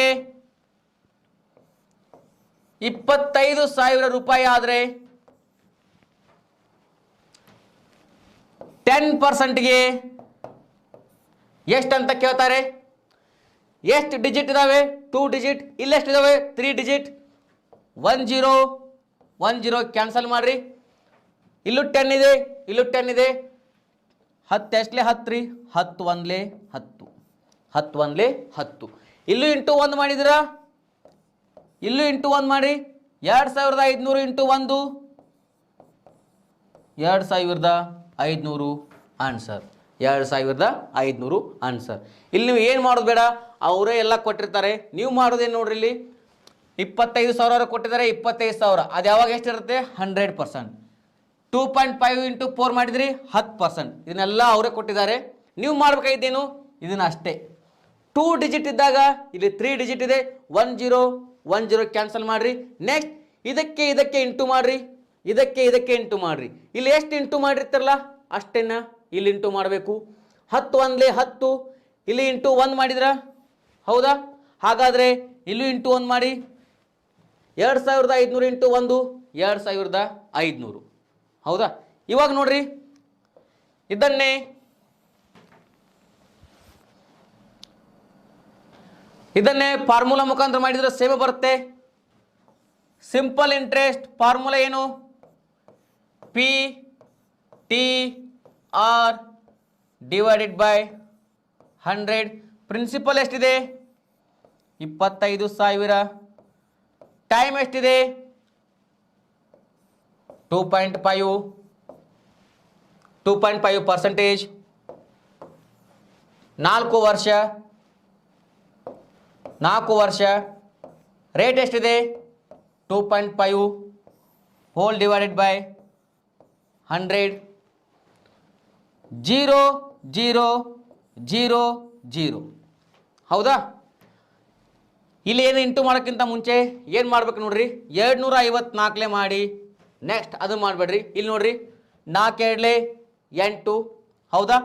25,000 ರೂಪಾಯಿ ಆದರೆ 10%ಗೆ ಎಷ್ಟು ಅಂತ ಕೇಳ್ತಾರೆ. ಎಷ್ಟು ಡಿಜಿಟ್ ಇದಾವೆ? 2 ಡಿಜಿಟ್. ಇಲ್ಲೆಷ್ಟಿದಾವೆ? 3 ಡಿಜಿಟ್. 10 ಕ್ಯಾನ್ಸಲ್ ಮಾಡ್ರಿ. ಇಲ್ಲೂ 10 ಇದೆ, ಇಲ್ಲೂ 10 ಇದೆ. 10 ಎಷ್ಟಲೇ? 10 ರೀ. 10 1 10, 10 1 10. ಇಲ್ಲೂ ಇಂಟು 1 ಮಾಡಿದಿರಾ? ಇಲ್ಲೂ ಇಂಟು 1 ಮಾಡಿ. 2500 ಇಂಟು 1, 2500 ಆನ್ಸರ್. 2500 ಆನ್ಸರ್. ಇಲ್ಲಿ ನೀವು ಏನು ಮಾಡೋದು ಬೇಡ, ಅವರೇ ಎಲ್ಲ ಕೊಟ್ಟಿರ್ತಾರೆ. ನೀವು ಮಾಡೋದೇನು ನೋಡ್ರಿ, ಇಲ್ಲಿ 25,000 ಕೊಟ್ಟಿದ್ದಾರೆ. 25,000 ಅದು ಯಾವಾಗ ಎಷ್ಟಿರುತ್ತೆ? 100%. 2.5 ಇಂಟು 4 ಮಾಡಿದ್ರಿ 10%. ಇದನ್ನೆಲ್ಲ ಅವರೇ ಕೊಟ್ಟಿದ್ದಾರೆ. ನೀವು ಮಾಡ್ಬೇಕಾಗಿದ್ದೇನು? ಇದನ್ನ ಅಷ್ಟೇ. 2 ಡಿಜಿಟ್ ಇದ್ದಾಗ ಇಲ್ಲಿ 3 ಡಿಜಿಟ್ ಇದೆ. 10 ಕ್ಯಾನ್ಸಲ್ ಮಾಡ್ರಿ. ನೆಕ್ಸ್ಟ್ ಇದಕ್ಕೆ ಇಂಟು ಮಾಡ್ರಿ. ಇದಕ್ಕೆ ಇಂಟು ಮಾಡ್ರಿ. ಇಲ್ಲಿ ಎಷ್ಟು ಇಂಟು ಮಾಡಿರ್ತಾರಲ್ಲ ಅಷ್ಟೇನ ಇಲ್ಲಿ ಇಂಟು ಮಾಡಬೇಕು. 10 1 10. ಇಲ್ಲಿ ಇಂಟು 1 ಮಾಡಿದ್ರ? ಹೌದಾ? ಹಾಗಾದರೆ ಇಲ್ಲೂ ಇಂಟು 1 ಮಾಡಿ. 2500 ಇಂಟು 1, 2500. ಹೌದಾ? ಇವಾಗ ನೋಡ್ರಿ, ಇದನ್ನೇ ಫಾರ್ಮುಲಾ ಮುಖಾಂತರ ಮಾಡಿದ್ರೆ ಸೇವೆ ಬರುತ್ತೆ. ಸಿಂಪಲ್ ಇಂಟ್ರೆಸ್ಟ್ ಫಾರ್ಮುಲಾ ಏನು? P T R divided by 100. Principal ಎಷ್ಟಿದೆ? 25,000. ಟೈಮ್ ಎಷ್ಟಿದೆ? 2.5%. 4 ವರ್ಷ. ರೇಟ್ ಎಷ್ಟಿದೆ? 2.5 ಹೋಲ್ ಡಿವೈಡೆಡ್ ಬೈ 100. 0 0 0 0. ಹೌದಾ? ಇಲ್ಲಿ ಏನು ಇಂಟು ಮಾಡೋಕ್ಕಿಂತ ಮುಂಚೆ ಏನು ಮಾಡ್ಬೇಕು ನೋಡ್ರಿ, 254 ಮಾಡಿ. ನೆಕ್ಸ್ಟ್ ಅದು ಮಾಡಬೇಡ್ರಿ. ಇಲ್ಲಿ ನೋಡ್ರಿ, 4 2 8. ಹೌದಾ?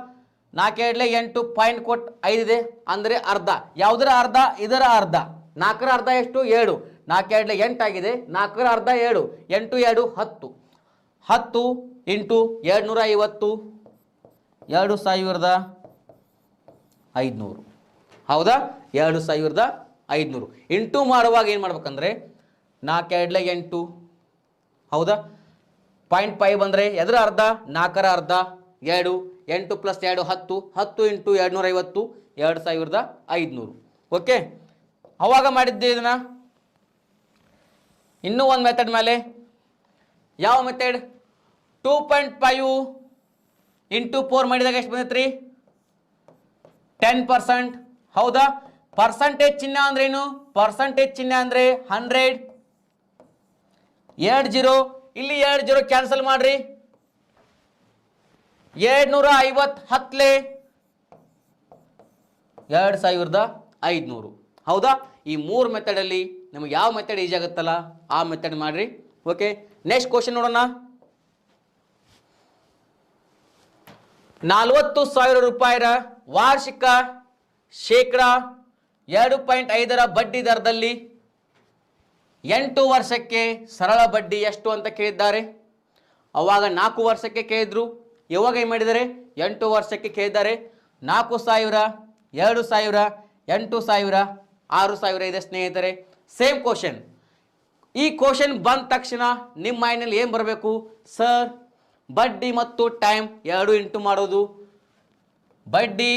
4 2 8 ಪಾಯಿಂಟ್ ಕೊಟ್ಟು 5 ಇದೆ ಅಂದರೆ ಅರ್ಧ. ಯಾವುದರ ಅರ್ಧ? ಇದರ ಅರ್ಧ. 4ರ ಅರ್ಧ ಎಷ್ಟು? 7. 4 2 8 ಆಗಿದೆ. 4ರ ಅರ್ಧ 7. 8 2 10. 10 ಇಂಟು 250, 2500. ಹೌದಾ? 2500. ಇಂಟು ಮಾಡುವಾಗ ಏನು ಮಾಡ್ಬೇಕಂದ್ರೆ 4 2 8. ಹೌದಾ? 0.5 ಬಂದರೆ ಎದರ ಅರ್ಧ? 4ರ ಅರ್ಧ 2. 8 + 2 10. 10 ಇಂಟು 250, 2500. ಓಕೆ? ಅವಾಗ ಮಾಡಿದ್ದೆ ಇದನ್ನ. ಇನ್ನೂ ಒಂದು ಮೆಥಡ್ ಮೇಲೆ. ಯಾವ ಮೆಥಡ್? 2.5 ಇಂಟು 4 ಮಾಡಿದಾಗ ಎಷ್ಟು ಬಂದೈತ್ರಿ? 10%. ಹೌದಾ? ಪರ್ಸೆಂಟೇಜ್ ಚಿಹ್ನೆ ಅಂದ್ರೇನು? ಪರ್ಸೆಂಟೇಜ್ ಚಿಹ್ನೆ ಅಂದರೆ 100. 2 0. ಇಲ್ಲಿ 2 0 ಕ್ಯಾನ್ಸಲ್ ಮಾಡ್ರಿ. 250 10 2500. ಹೌದಾ? ಈ 3 ಮೆಥಡಲ್ಲಿ ನಮಗೆ ಯಾವ ಮೆಥಡ್ ಈಜಿ ಆಗುತ್ತಲ್ಲ ಆ ಮೆಥಡ್ ಮಾಡ್ರಿ. ಓಕೆ, ನೆಕ್ಸ್ಟ್ ಕ್ವಶನ್ ನೋಡೋಣ. 40,000 ರೂಪಾಯಿರ ವಾರ್ಷಿಕ ಶೇಕಡ 2.5ರ ಬಡ್ಡಿ ದರದಲ್ಲಿ 8 ವರ್ಷಕ್ಕೆ ಸರಳ ಬಡ್ಡಿ ಎಷ್ಟು ಅಂತ ಕೇಳಿದ್ದಾರೆ. ಅವಾಗ 4 ವರ್ಷಕ್ಕೆ ಕೇಳಿದ್ರು. ಯಾವಾಗ ಏನು ಮಾಡಿದ್ದಾರೆ? 8 ವರ್ಷಕ್ಕೆ ಕೇಳಿದ್ದಾರೆ. 4,000, 2,000, 8,000, 6,000 ಇದೆ ಸ್ನೇಹಿತರೆ. Same question. ಈ ಕ್ವಶನ್ ಬಂದ ತಕ್ಷಣ ನಿಮ್ಮ ಮೈಂಡ್ನಲ್ಲಿ ಏನು ಬರಬೇಕು? ಸರ್, ಬಡ್ಡಿ ಮತ್ತು ಟೈಮ್ 2 ಇಂಟು ಮಾಡೋದು. ಬಡ್ಡಿ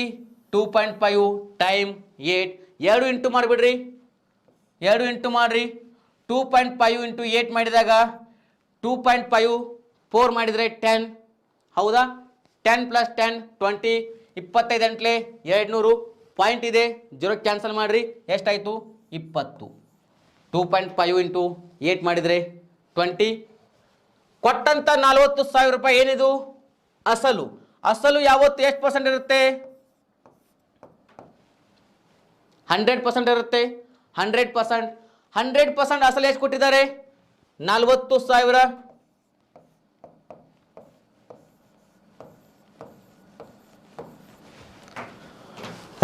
2.5 ಟೈಮ್ 8. 2 ಇಂಟು ಮಾಡಿಬಿಡ್ರಿ. 2 ಇಂಟು ಮಾಡಿರಿ. 2.5 ಇಂಟು 8 ಮಾಡಿದಾಗ 2.5 4 ಮಾಡಿದರೆ 10. ಹೌದಾ? 10 + 10 20, 25 ಎಂಟ್ಲೆ 200 ಪಾಯಿಂಟ್ ಇದೆ, 0 ಕ್ಯಾನ್ಸಲ್ ಮಾಡಿರಿ, ಎಷ್ಟಾಯಿತು? 20. 2.5 ಇಂಟು 8 ಮಾಡಿದರೆ 20. ಕೊಟ್ಟಂತ 40,000 ರೂಪಾಯಿ ಏನಿದು? ಅಸಲು. ಅಸಲು ಯಾವತ್ತು ಎಷ್ಟು ಪರ್ಸೆಂಟ್ ಇರುತ್ತೆ? 100% ಇರುತ್ತೆ. 100%. 100% ಅಸಲು ಎಷ್ಟು ಕೊಟ್ಟಿದ್ದಾರೆ? 40,000.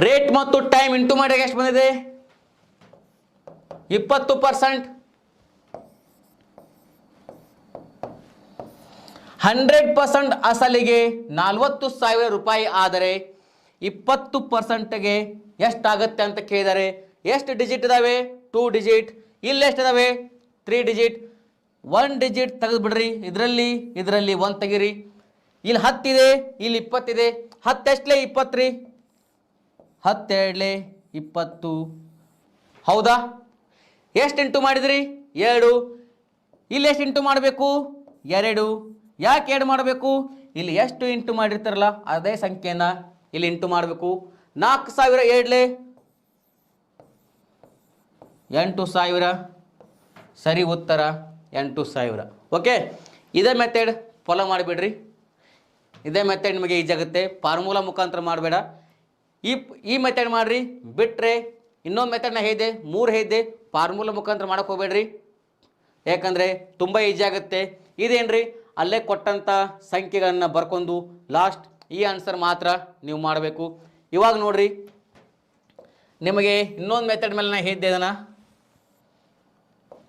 ರೇಟ್ ಮತ್ತು ಟೈಮ್ ಇಂಟು ಮಾಡಿದಾಗ ಎಷ್ಟು ಬಂದಿದೆ? 20%. 100% ಅಸಲಿಗೆ 40,000 ರೂಪಾಯಿ ಆದರೆ 20%ಗೆ ಎಷ್ಟಾಗತ್ತೆ ಅಂತ ಕೇಳಿದರೆ ಎಷ್ಟು ಡಿಜಿಟ್ ಇದಾವೆ? 2 ಡಿಜಿಟ್. ಇಲ್ಲಿ ಎಷ್ಟಿದಾವೆ? 3 ಡಿಜಿಟ್. 1 ಡಿಜಿಟ್ ತೆಗೆದು ಬಿಡ್ರಿ. ಇದರಲ್ಲಿ 1 ತೆಗಿರಿ. ಇಲ್ಲಿ 10 ಇದೆ, ಇಲ್ಲಿ 20 ಇದೆ. 10 ಎಷ್ಟಲೇ? 20 ರೀ. 10 2 20. ಹೌದಾ? ಎಷ್ಟು ಇಂಟು ಮಾಡಿದ್ರಿ? 2. ಇಲ್ಲಿ ಎಷ್ಟು ಇಂಟು ಮಾಡಬೇಕು? 2. ಯಾಕೆ 2 ಮಾಡಬೇಕು? ಇಲ್ಲಿ ಎಷ್ಟು ಇಂಟು ಮಾಡಿರ್ತಾರಲ್ಲ ಅದೇ ಸಂಖ್ಯೆನ ಇಲ್ಲಿ ಇಂಟು ಮಾಡಬೇಕು. 4,000 2 8,000. ಸರಿ ಉತ್ತರ 8,000. ಓಕೆ, ಇದೇ ಮೆಥಡ್ ಫಾಲೋ ಮಾಡಿಬಿಡ್ರಿ. ಇದೇ ಮೆಥಡ್ ನಿಮಗೆ ಈಜಿ ಆಗುತ್ತೆ. ಫಾರ್ಮುಲಾ ಮುಖಾಂತರ ಮಾಡಬೇಡ. ಈ ಮೆಥಡ್ ಮಾಡಿರಿ. ಬಿಟ್ಟರೆ ಇನ್ನೊಂದು ಮೆಥಡ್ನ ಹೇಳಿದೆ, 3 ಹೇಳಿದೆ. ಫಾರ್ಮುಲಾ ಮುಖಾಂತರ ಮಾಡೋಕೆ ಹೋಗ್ಬೇಡ್ರಿ, ಯಾಕಂದರೆ ತುಂಬ ಈಜಿ ಆಗುತ್ತೆ. ಇದೇನ್ರಿ, ಅಲ್ಲೇ ಕೊಟ್ಟಂಥ ಸಂಖ್ಯೆಗಳನ್ನು ಬರ್ಕೊಂಡು ಲಾಸ್ಟ್ ಈ ಆನ್ಸರ್ ಮಾತ್ರ ನೀವು ಮಾಡಬೇಕು. ಇವಾಗ ನೋಡ್ರಿ, ನಿಮಗೆ ಇನ್ನೊಂದು ಮೆಥಡ್ ಮೇಲೆ ನಾನು ಹೇಳಿದ್ದೆ. ಅದನ್ನು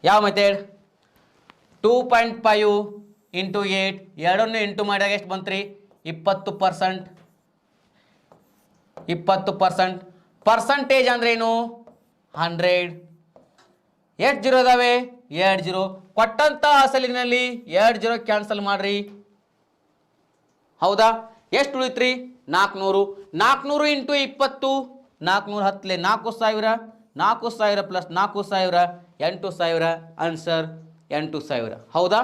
ಯಾವ ಮೆಥಡ್? 2.5 ಇಂಟು 8 ಎರಡನ್ನು ಇಂಟು ಮಾಡಿದಾಗ ಎಷ್ಟು ಬಂತ್ರಿ? 20%. 20%. ಪರ್ಸಂಟೇಜ್ ಅಂದ್ರೆ ಏನು? 100. ಎಷ್ಟು ಜೀರೋ ಇದಾವೆ? 2 ಜೀರೋ. ಕೊಟ್ಟಂತ ಅಸಲಿನಲ್ಲಿ 2 ಜೀರೋ ಕ್ಯಾನ್ಸಲ್ ಮಾಡ್ರಿ. ಹೌದಾ? ಎಷ್ಟು ಉಳಿತ್ರಿ? 400. 400 ಇಂಟು 20. 400 10 4,000. 4,000 ಪ್ಲಸ್ 4,000 8,000. ಆನ್ಸರ್ 8,000. ಹೌದಾ?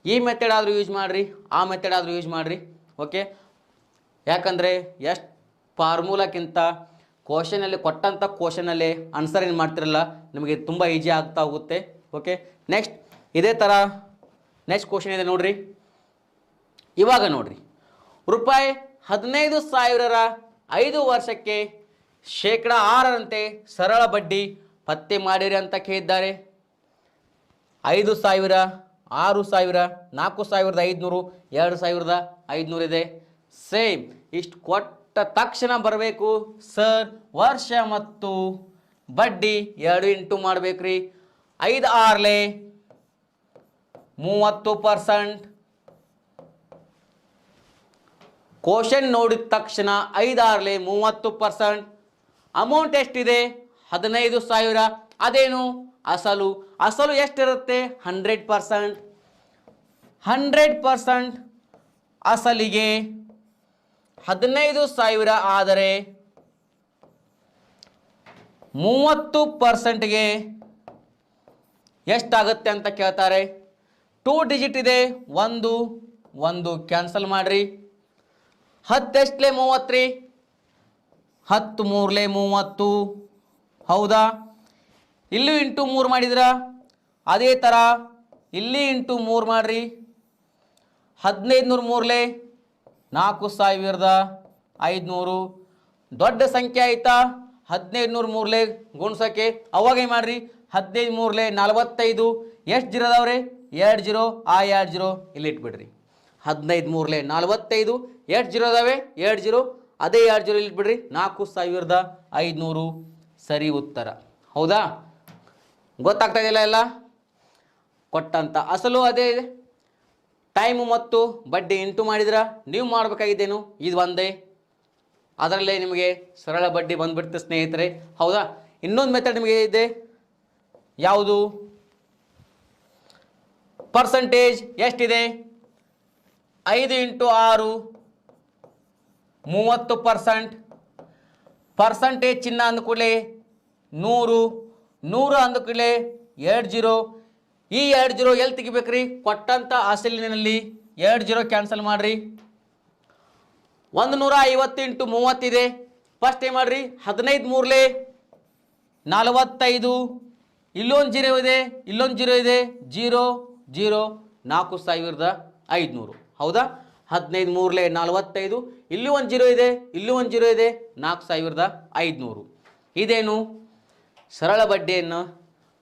ಈ ಮೆಥಡ್ ಆದರೂ ಯೂಸ್ ಮಾಡಿರಿ, ಆ ಮೆಥಡ್ ಆದರೂ ಯೂಸ್ ಮಾಡಿರಿ. ಓಕೆ, ಯಾಕಂದರೆ ಎಷ್ಟು ಫಾರ್ಮುಲಾಕ್ಕಿಂತ ಕ್ವಶನಲ್ಲಿ ಕೊಟ್ಟಂಥ ಕ್ವಶನಲ್ಲಿ ಆನ್ಸರ್ ಏನು ಮಾಡ್ತಿರಲ್ಲ ನಿಮಗೆ ತುಂಬ ಈಜಿ ಆಗ್ತಾ ಹೋಗುತ್ತೆ. ಓಕೆ, ನೆಕ್ಸ್ಟ್ ಇದೇ ಥರ ನೆಕ್ಸ್ಟ್ ಕ್ವಶನ್ ಇದೆ ನೋಡ್ರಿ. ಇವಾಗ ನೋಡ್ರಿ, ರೂಪಾಯಿ 15,000 5 ವರ್ಷಕ್ಕೆ 6% ಸರಳ ಬಡ್ಡಿ ಪತ್ತೆ ಮಾಡಿರಿ ಅಂತ ಕೇಳಿದ್ದಾರೆ. 5,000, 6,000, 4,500, 2,500 ಇದೆ. ಸೇಮ್ ಇಷ್ಟು ಕೊಟ್ಟ ತಕ್ಷಣ ಬರಬೇಕು ಸರ್. ವರ್ಷ ಮತ್ತು ಬಡ್ಡಿ 2 ಇಂಟು ಮಾಡ್ಬೇಕ್ರಿ. 5 6 30%. ಕ್ವಶನ್ ನೋಡಿದ ತಕ್ಷಣ 5 6 30%. ಅಮೌಂಟ್ ಎಷ್ಟಿದೆ? 15,000. ಅದೇನು? ಅಸಲು. ಅಸಲು ಎಷ್ಟಿರುತ್ತೆ? 100%. 100% ಅಸಲಿಗೆ 15,000 ಆದರೆ 30%ಗೆ ಎಷ್ಟಾಗುತ್ತೆ ಅಂತ ಕೇಳ್ತಾರೆ. 2 ಡಿಜಿಟ್ ಇದೆ. 1 ಕ್ಯಾನ್ಸಲ್ ಮಾಡ್ರಿ. 10 ಎಷ್ಟಲೇ? 30 ರೀ. 10 3 30. ಹೌದಾ? ಇಲ್ಲೂ ಇಂಟು 3 ಮಾಡಿದ್ರ ಅದೇ ಥರ ಇಲ್ಲಿ ಇಂಟು 3 ಮಾಡ್ರಿ. 1500 3 4,500. ದೊಡ್ಡ ಸಂಖ್ಯೆ ಆಯ್ತಾ? 1500 3 ಗುಣಿಸೋಕ್ಕೆ ಅವಾಗ ಏನು ಮಾಡ್ರಿ? 15 3 45. ಎಷ್ಟು ಜೀರೋ ಅದಾವ್ರಿ? 2 ಜೀರೋ. ಆ 2 ಜೀರೋ ಇಲ್ಲಿ ಇಟ್ಬಿಡ್ರಿ. 15 3 45. ಎಷ್ಟು ಜೀರೋ ಅದಾವೆ? 2 ಜೀರೋ. ಅದೇ 2 ಜೀರೋ ಇಲ್ಲಿ ಇಟ್ಬಿಡ್ರಿ. 4,500 ಸರಿ ಉತ್ತರ. ಹೌದಾ? ಗೊತ್ತಾಗ್ತಾ ಇದೆಯಲ್ಲ ಎಲ್ಲ? ಕೊಟ್ಟಂತ ಅಸಲು ಅದೇ ಇದೆ. ಟೈಮು ಮತ್ತು ಬಡ್ಡಿ ಇಂಟು ಮಾಡಿದ್ರ ನೀವು ಮಾಡಬೇಕಾಗಿದ್ದೇನು? ಇದು ಒಂದೇ. ಅದರಲ್ಲೇ ನಿಮಗೆ ಸರಳ ಬಡ್ಡಿ ಬಂದ್ಬಿಡ್ತು ಸ್ನೇಹಿತರೆ. ಹೌದಾ? ಇನ್ನೊಂದು ಮೆಥಡ್ ನಿಮಗೆ ಇದೆ. ಯಾವುದು? ಪರ್ಸಂಟೇಜ್ ಎಷ್ಟಿದೆ? 5 ಇಂಟು 6 30%. ಪರ್ಸಂಟೇಜ್ ಚಿನ್ನ ಅಂದ್ಕೂಡಲೇ 100 ಅಂದ್ಕೂಡಲೇ 2 ಜೀರೋ. ಈ 2 ಜೀರೋ ಎಲ್ಲಿ ತೆಗಿಬೇಕ್ರಿ? ಕೊಟ್ಟಂತ ಅಸಲಿನಲ್ಲಿ 2 ಜೀರೋ ಕ್ಯಾನ್ಸಲ್ ಮಾಡ್ರಿ. 150 ಇಂಟು 30 ಇದೆ. ಫಸ್ಟ್ ಏನು ಮಾಡ್ರಿ, 15 ಮೂರ್ಲೆ 45, ಇಲ್ಲೊಂದು ಜೀರೋ ಇದೆ, ಇಲ್ಲೊಂದು ಜೀರೋ ಇದೆ, 0 0 4500. ಹೌದಾ? 15 ಮೂರ್ಲೆ 45, ಇಲ್ಲಿ ಒಂದು ಜೀರೋ ಇದೆ, ಇಲ್ಲಿ ಒಂದು ಜೀರೋ ಇದೆ, 4500. ಇದೇನು ಸರಳ ಬಡ್ಡಿಯನ್ನು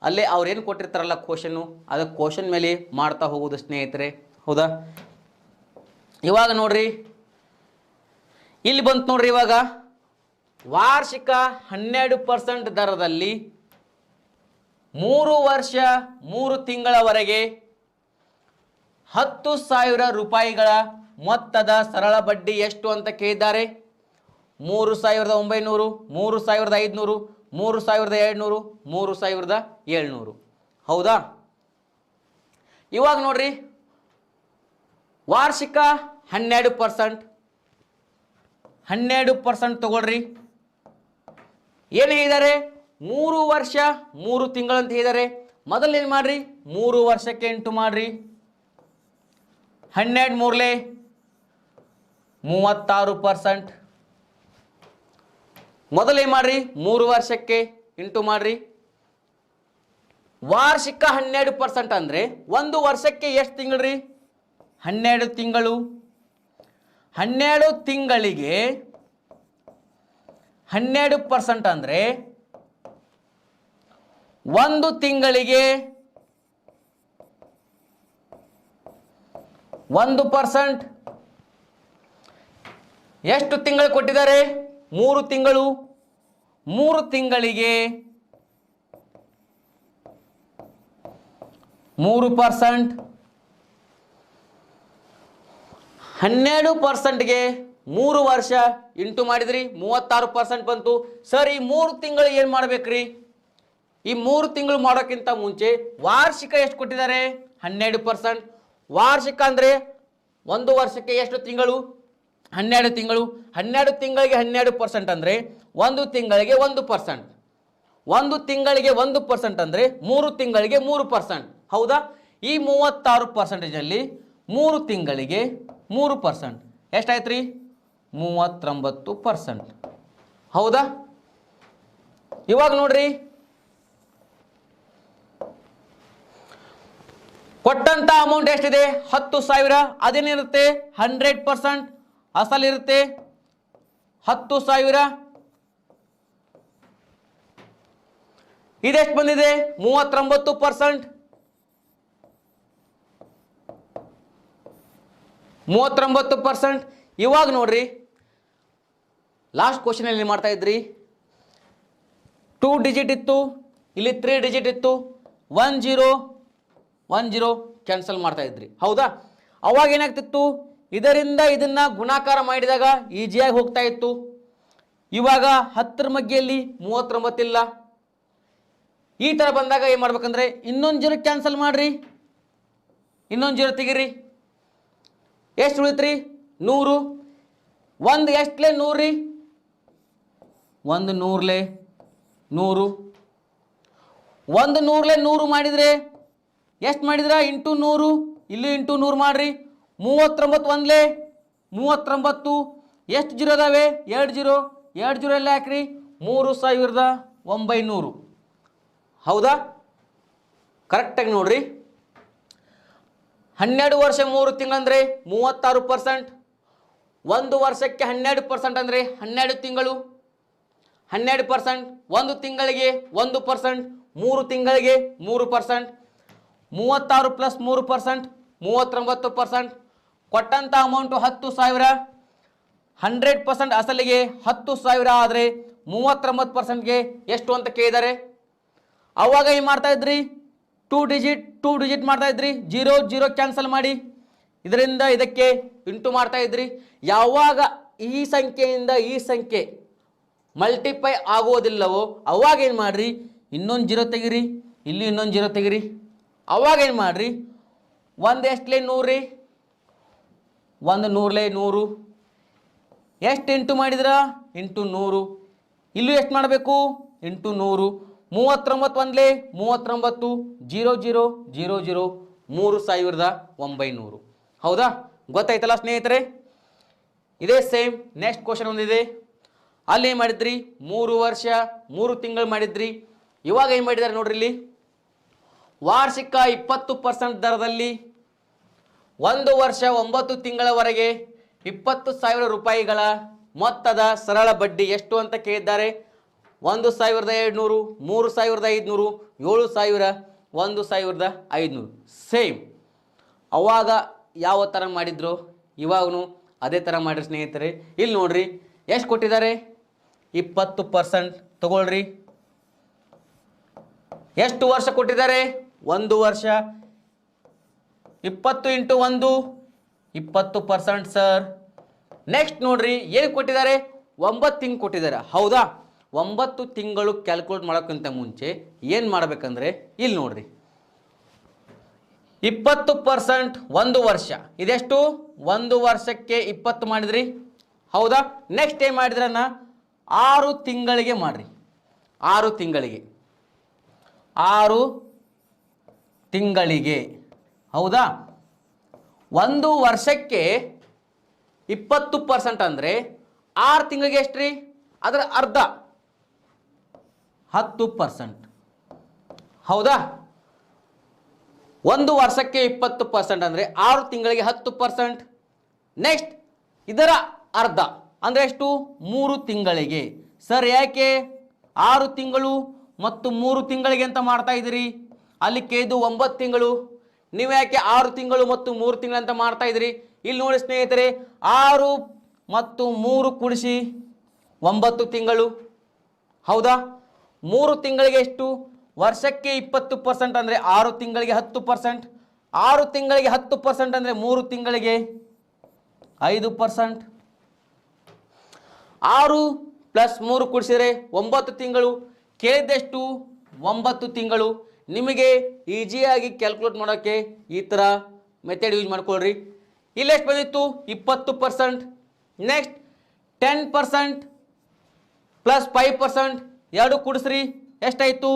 ಅಲ್ಲೇ ಅವ್ರೇನು ಕೊಟ್ಟಿರ್ತಾರಲ್ಲ ಕ್ವಶನ್ನು, ಅದಕ್ಕೆ ಕ್ವಶನ್ ಮೇಲೆ ಮಾಡ್ತಾ ಹೋಗೋದು ಸ್ನೇಹಿತರೆ. ಹೌದಾ? ಇವಾಗ ನೋಡ್ರಿ, ಇಲ್ಲಿ ಬಂತು ನೋಡ್ರಿ. ಇವಾಗ ವಾರ್ಷಿಕ 12% ದರದಲ್ಲಿ 3 ವರ್ಷ 3 ತಿಂಗಳವರೆಗೆ 10,000 ರೂಪಾಯಿಗಳ ಮೊತ್ತದ ಸರಳ ಬಡ್ಡಿ ಎಷ್ಟು ಅಂತ ಕೇಳಿದ್ದಾರೆ. 3,900, 3,500, 3,200, 3,700. ಹೌದಾ? ಇವಾಗ ನೋಡ್ರಿ, ವಾರ್ಷಿಕ 12% ತಗೊಳ್ರಿ. ಏನು ಹೇಳಿದ್ದಾರೆ? 3 ವರ್ಷ 3 ತಿಂಗಳು ಅಂತ ಹೇಳಿದ್ದಾರೆ. ಮೊದಲು ಏನು ಮಾಡ್ರಿ, 3 ವರ್ಷಕ್ಕೆ ಎಂಟು ಮಾಡ್ರಿ. 12 ಮೂರ್ಲೆ 36%. ಮೊದಲು ಏನು ಮಾಡ್ರಿ, 3 ವರ್ಷಕ್ಕೆ ಇಂಟು ಮಾಡ್ರಿ. ವಾರ್ಷಿಕ 12% ಅಂದರೆ 1 ವರ್ಷಕ್ಕೆ ಎಷ್ಟು ತಿಂಗಳು ರೀ? 12 ತಿಂಗಳು. 12 ತಿಂಗಳಿಗೆ 12% ಅಂದರೆ 1 ತಿಂಗಳಿಗೆ 1%. ಎಷ್ಟು ತಿಂಗಳು ಕೊಟ್ಟಿದ್ದಾರೆ? 3 ತಿಂಗಳು. 3 ತಿಂಗಳಿಗೆ 3%. 12%ಗೆ 3 ವರ್ಷ ಇಂಟು ಮಾಡಿದ್ರಿ, 36% ಬಂತು. ಸರ್, ಈ 3 ತಿಂಗಳು ಏನು ಮಾಡ್ಬೇಕ್ರಿ? ಈ 3 ತಿಂಗಳು ಮಾಡೋಕ್ಕಿಂತ ಮುಂಚೆ ವಾರ್ಷಿಕ ಎಷ್ಟು ಕೊಟ್ಟಿದ್ದಾರೆ? 12%. ವಾರ್ಷಿಕ ಅಂದರೆ 1 ವರ್ಷಕ್ಕೆ ಎಷ್ಟು ತಿಂಗಳು? 12 ತಿಂಗಳು. 12 ತಿಂಗಳಿಗೆ 12% ಅಂದರೆ 1 ತಿಂಗಳಿಗೆ 1%. 1 ತಿಂಗಳಿಗೆ 1% ಅಂದರೆ 3 ತಿಂಗಳಿಗೆ 3%. ಹೌದಾ? ಈ 36%ನಲ್ಲಿ 3 ತಿಂಗಳಿಗೆ 3% ಎಷ್ಟಾಯ್ತು ರೀ? 39%. ಹೌದಾ? ಇವಾಗ ನೋಡ್ರಿ, ಕೊಟ್ಟಂತ ಅಮೌಂಟ್ ಎಷ್ಟಿದೆ? 10,000. ಅದೇನಿರುತ್ತೆ? 100% ಅಸಲಿರುತ್ತೆ 10,000. ಇದೆಷ್ಟು ಬಂದಿದೆ? 39%. 39%. ಇವಾಗ ನೋಡ್ರಿ, ಲಾಸ್ಟ್ ಕ್ವಶನ್ ಅಲ್ಲಿ ಮಾಡ್ತಾ ಇದ್ರಿ, 2 ಡಿಜಿಟ್ ಇತ್ತು, ಇಲ್ಲಿ 3 ಡಿಜಿಟ್ ಇತ್ತು, 10 ಕ್ಯಾನ್ಸಲ್ ಮಾಡ್ತಾ ಇದ್ರಿ. ಹೌದಾ? ಅವಾಗ ಏನಾಗ್ತಿತ್ತು? ಇದರಿಂದ ಇದನ್ನ ಗುಣಾಕಾರ ಮಾಡಿದಾಗ ಈಜಿಯಾಗಿ ಹೋಗ್ತಾ ಇತ್ತು. ಇವಾಗ 10ರ ಮಗ್ಗೆಯಲ್ಲಿ 39 ಇಲ್ಲ. ಈ ತರ ಬಂದಾಗ ಏನು ಮಾಡ್ಬೇಕಂದ್ರೆ, ಇನ್ನೊಂದು 0 ಕ್ಯಾನ್ಸಲ್ ಮಾಡ್ರಿ, ಇನ್ನೊಂದು 0 ತೆಗಿರಿ. ಎಷ್ಟು ಉಳಿತ್ರಿ? 100. 1 ಎಷ್ಟಲೇ 100 ರೀ? 1 100ಲೇ 100. 1 100ಲೇ 100 ಮಾಡಿದ್ರೆ ಎಷ್ಟು ಮಾಡಿದ್ರ? ಇಂಟು 100. ಇಲ್ಲಿ ಇಂಟು 100 ಮಾಡ್ರಿ. 39 1ಲೇ 39. ಎಷ್ಟು 0 ಅದಾವೆ? 2 0. 2 0 ಎಲ್ಲ ಹಾಕ್ರಿ. 3,900. ಹೌದಾ? ಕರೆಕ್ಟಾಗಿ ನೋಡ್ರಿ. 12 ವರ್ಷ 3 ತಿಂಗಳಂದ್ರೆ 36%. 1 ವರ್ಷಕ್ಕೆ 12% ಅಂದರೆ 12 ತಿಂಗಳು. 12%. 1 ತಿಂಗಳಿಗೆ 1%. 3 ತಿಂಗಳಿಗೆ 3%. 36 ಪ್ಲಸ್ 3% 39%. ಕೊಟ್ಟಂತ ಅಮೌಂಟು 10,000. 100% ಅಸಲಿಗೆ 10,000 ಆದರೆ 39%ಗೆ ಎಷ್ಟು ಅಂತ ಕೇಳಿದ್ದಾರೆ. ಅವಾಗ ಏನು ಮಾಡ್ತಾ ಇದ್ರಿ? 2 ಡಿಜಿಟ್ ಮಾಡ್ತಾ ಇದ್ರಿ. 0 0 ಕ್ಯಾನ್ಸಲ್ ಮಾಡಿ ಇದರಿಂದ ಇದಕ್ಕೆ ಇಂಟು ಮಾಡ್ತಾ ಇದ್ರಿ. ಯಾವಾಗ ಈ ಸಂಖ್ಯೆಯಿಂದ ಈ ಸಂಖ್ಯೆ ಮಲ್ಟಿಪ್ಲೈ ಆಗೋದಿಲ್ಲವೋ ಅವಾಗ ಏನು ಮಾಡ್ರಿ? ಇನ್ನೊಂದು 0 ತೆಗಿರಿ, ಇಲ್ಲಿ ಇನ್ನೊಂದು 0 ತೆಗಿರಿ. ಅವಾಗ ಏನು ಮಾಡ್ರಿ? 1 ಎಷ್ಟಲೇ 100 ರೀ? 1 100ಲೇ 100. ಎಷ್ಟು ಇಂಟು ಮಾಡಿದ್ರ? ಇಂಟು 100. ಇಲ್ಲೂ ಎಷ್ಟು ಮಾಡಬೇಕು? ಇಂಟು 100. 39 1ಲೇ 39. 0 0 0 0 3,900. ಹೌದಾ? ಗೊತ್ತಾಯ್ತಲ್ಲ ಸ್ನೇಹಿತರೆ? ಇದೇ ಸೇಮ್ ನೆಕ್ಸ್ಟ್ ಕ್ವಶನ್ ಒಂದಿದೆ. ಅಲ್ಲಿ ಏನು ಮಾಡಿದ್ರಿ 3 ವರ್ಷ 3 ತಿಂಗಳು ಮಾಡಿದ್ರಿ. ಇವಾಗ ಏನು ಮಾಡಿದ್ದಾರೆ ನೋಡ್ರಿ, ಇಲ್ಲಿ ವಾರ್ಷಿಕ 20% ದರದಲ್ಲಿ 1 ವರ್ಷ 9 ತಿಂಗಳವರೆಗೆ 20,000 ರೂಪಾಯಿಗಳ ಮೊತ್ತದ ಸರಳ ಬಡ್ಡಿ ಎಷ್ಟು ಅಂತ ಕೇಳಿದ್ದಾರೆ. 1,200, 3,500, 7,000, 1,500. ಸೇಮ್ ಅವಾಗ ಯಾವ ಥರ ಮಾಡಿದ್ರು ಇವಾಗೂ ಅದೇ ಥರ ಮಾಡಿರಿ ಸ್ನೇಹಿತರೆ. ಇಲ್ಲಿ ನೋಡ್ರಿ ಎಷ್ಟು ಕೊಟ್ಟಿದ್ದಾರೆ, 20% ತಗೊಳ್ರಿ. ಎಷ್ಟು ವರ್ಷ ಕೊಟ್ಟಿದ್ದಾರೆ, 1 ವರ್ಷ. 20 × 1 20% ಸರ್. ನೆಕ್ಸ್ಟ್ ನೋಡ್ರಿ ಏನು ಕೊಟ್ಟಿದ್ದಾರೆ, 9 ತಿಂಗಳು ಕೊಟ್ಟಿದ್ದಾರೆ. ಹೌದಾ, 9 ತಿಂಗಳು ಕ್ಯಾಲ್ಕುಲೇಟ್ ಮಾಡೋಕ್ಕಿಂತ ಮುಂಚೆ ಏನು ಮಾಡಬೇಕಂದ್ರೆ ಇಲ್ಲಿ ನೋಡ್ರಿ 20% 1 ವರ್ಷ ಇದೆಷ್ಟು, 1 ವರ್ಷಕ್ಕೆ 20 ಮಾಡಿದ್ರಿ. ಹೌದಾ, ನೆಕ್ಸ್ಟ್ ಏನು ಮಾಡಿದ್ರನ್ನ 6 ತಿಂಗಳಿಗೆ ಮಾಡ್ರಿ. 6 ತಿಂಗಳಿಗೆ 6 ತಿಂಗಳಿಗೆ. ಹೌದಾ, 1 ವರ್ಷಕ್ಕೆ 20% ಅಂದರೆ 6 ತಿಂಗಳಿಗೆ ಎಷ್ಟು ರೀ, ಅದರ ಅರ್ಧ 10%. ಹೌದಾ, 1 ವರ್ಷಕ್ಕೆ 20% ಅಂದರೆ 6 ತಿಂಗಳಿಗೆ 10%. ನೆಕ್ಸ್ಟ್ ಇದರ ಅರ್ಧ ಅಂದರೆ ಎಷ್ಟು, 3 ತಿಂಗಳಿಗೆ. ಸರ್ ಯಾಕೆ 6 ತಿಂಗಳು ಮತ್ತು 3 ತಿಂಗಳಿಗೆ ಅಂತ ಮಾಡ್ತಾ ಇದ್ದೀರಿ, ಅಲ್ಲಿ ಕೇದು 9 ತಿಂಗಳು, ನೀವು ಯಾಕೆ 6 ತಿಂಗಳು ಮತ್ತು 3 ತಿಂಗಳು ಅಂತ ಮಾಡ್ತಾ ಇದ್ದೀರಿ? ಇಲ್ಲಿ ನೋಡಿ ಸ್ನೇಹಿತರೆ, 6 ಮತ್ತು 3 ಕೂಡಿಸಿ 9 ತಿಂಗಳು. ಹೌದಾ, 3 ತಿಂಗಳಿಗೆ ಎಷ್ಟು, ವರ್ಷಕ್ಕೆ 20% ಅಂದರೆ 6 ತಿಂಗಳಿಗೆ 10%. 6 ತಿಂಗಳಿಗೆ 10% ಅಂದರೆ 3 ತಿಂಗಳಿಗೆ 5%. 6 + 3 ಕೂಡಿಸಿದರೆ 9 ತಿಂಗಳು. ಕೇಳಿದೆಷ್ಟು, 9 ತಿಂಗಳು. ನಿಮಗೆ ಈಸಿಯಾಗಿ ಕ್ಯಾಲ್ಕುಲೇಟ್ ಮಾಡೋಕ್ಕೆ ಈ ಥರ ಮೆಥಡ್ ಯೂಸ್ ಮಾಡ್ಕೊಳ್ರಿ. ಇಲ್ಲೆಷ್ಟು ಬಂದಿತ್ತು, 20%. ನೆಕ್ಸ್ಟ್ 10% + 5% ಎರಡು ಕೂಡಿಸ್ರಿ, ಎಷ್ಟಾಯಿತು,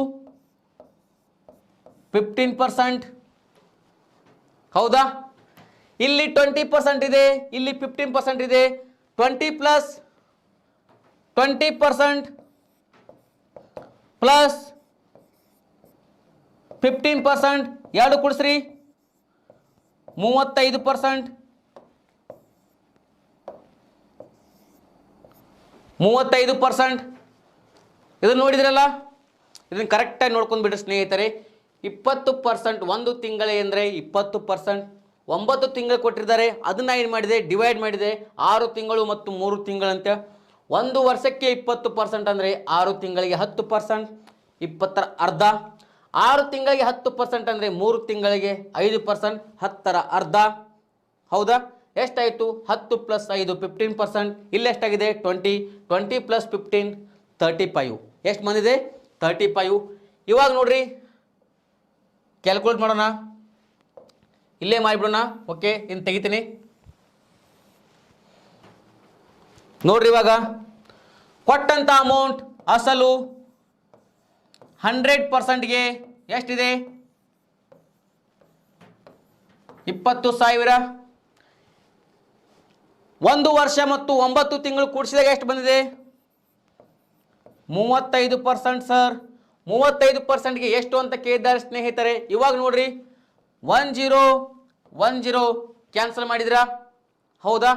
15%. ಹೌದಾ, ಇಲ್ಲಿ 20% ಇದೆ, ಇಲ್ಲಿ 15% ಇದೆ. 20 + 20% + 15% ಎರಡು ಕೂಡಿಸ್ರಿ, 35%. 35%. ಇದನ್ನು ನೋಡಿದ್ರಲ್ಲ, ಇದನ್ನು ಕರೆಕ್ಟಾಗಿ ನೋಡ್ಕೊಂಡು ಬಿಡ್ರಿ ಸ್ನೇಹಿತರೆ. 20% 1 ತಿಂಗಳೇ ಅಂದರೆ 20%. 9 ತಿಂಗಳು ಕೊಟ್ಟಿದ್ದಾರೆ, ಅದನ್ನು ಏನು ಮಾಡಿದೆ, ಡಿವೈಡ್ ಮಾಡಿದೆ 6 ತಿಂಗಳು ಮತ್ತು 3 ತಿಂಗಳಂತೆ. 1 ವರ್ಷಕ್ಕೆ 20% ಅಂದರೆ 6 ತಿಂಗಳಿಗೆ 10%, 20ರ ಅರ್ಧ. 6 ತಿಂಗಳಿಗೆ 10% ಅಂದರೆ 3 ತಿಂಗಳಿಗೆ 5%, 10ರ ಅರ್ಧ. ಹೌದಾ, ಎಷ್ಟಾಯಿತು, 10 + 5 15%. ಇಲ್ಲಿ ಎಷ್ಟಾಗಿದೆ, 20. 20 + 15 35. ಎಷ್ಟು ಬಂದಿದೆ, 35. ಇವಾಗ ನೋಡ್ರಿ ಕ್ಯಾಲ್ಕುಲೇಟ್ ಮಾಡೋಣ, ಇಲ್ಲೇ ಮಾಡಿಬಿಡೋಣ. ಓಕೆ, ಇನ್ನು ತೆಗಿತೀನಿ ನೋಡ್ರಿ. ಇವಾಗ ಕೊಟ್ಟಂತ ಅಮೌಂಟ್ ಅಸಲು 100%ಗೆ ಎಷ್ಟಿದೆ, 20,000. 1 ವರ್ಷ ಮತ್ತು 9 ತಿಂಗಳು ಕೂಡಿಸಿದಾಗ ಎಷ್ಟು ಬಂದಿದೆ, 35%. ಸರ್ 35%ಗೆ ಎಷ್ಟು ಅಂತ ಕೇಳಿದ್ದಾರೆ ಸ್ನೇಹಿತರೆ. ಇವಾಗ ನೋಡ್ರಿ 10 ಕ್ಯಾನ್ಸಲ್ ಮಾಡಿದ್ರಾ, ಹೌದಾ.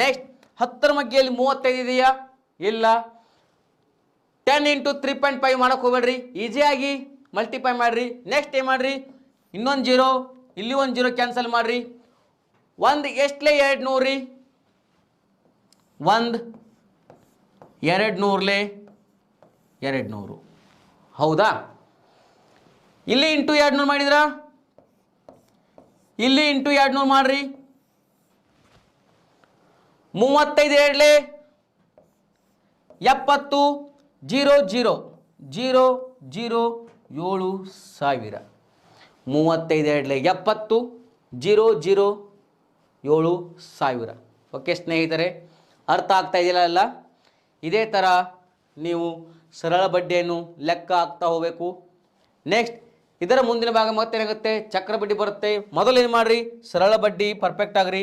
ನೆಕ್ಸ್ಟ್ 10ರ ಮಗ್ಗೆಯಲ್ಲಿ 35 ಇದೆಯಾ, ಇಲ್ಲ. 10 × 3.5 ಮಾಡಕ್ಕೆ ಹೋಗ್ಬೇಡ್ರಿ, ಈಸಿಯಾಗಿ ಮಲ್ಟಿಪ್ಲೈ ಮಾಡಿರಿ. ನೆಕ್ಸ್ಟ್ ಏನು ಮಾಡಿರಿ, ಇನ್ನೊಂದು 0, ಇಲ್ಲಿ ಒಂದು 0 ಕ್ಯಾನ್ಸಲ್ ಮಾಡಿರಿ. ಒಂದು ಎಷ್ಟಲೇ 200 ರೀ, 1 200ಲೇ 200. ಹೌದಾ, ಇಲ್ಲಿ ಇಂಟು 200 ಮಾಡಿದ್ರಾ, ಇಲ್ಲಿ ಇಂಟು 200 ಮಾಡ್ರಿ. 35 2ಲೇ 70, 0 0 0 0 7,000. 35 2ಲೇ 70, 0 0 7,000. ಓಕೆ ಸ್ನೇಹಿತರೆ, ಅರ್ಥ ಆಗ್ತಾ ಇದೆಯಲ್ಲ. ಇದೇ ಥರ ನೀವು ಸರಳ ಬಡ್ಡಿಯನ್ನು ಲೆಕ್ಕ ಹಾಕ್ತಾ ಹೋಗಬೇಕು. ನೆಕ್ಸ್ಟ್ ಇದರ ಮುಂದಿನ ಭಾಗ ಮತ್ತೇನಾಗುತ್ತೆ, ಚಕ್ರ ಬಡ್ಡಿ ಬರುತ್ತೆ. ಮೊದಲು ಏನು ಮಾಡಿರಿ, ಸರಳ ಬಡ್ಡಿ ಪರ್ಫೆಕ್ಟ್ ಆಗ್ರಿ.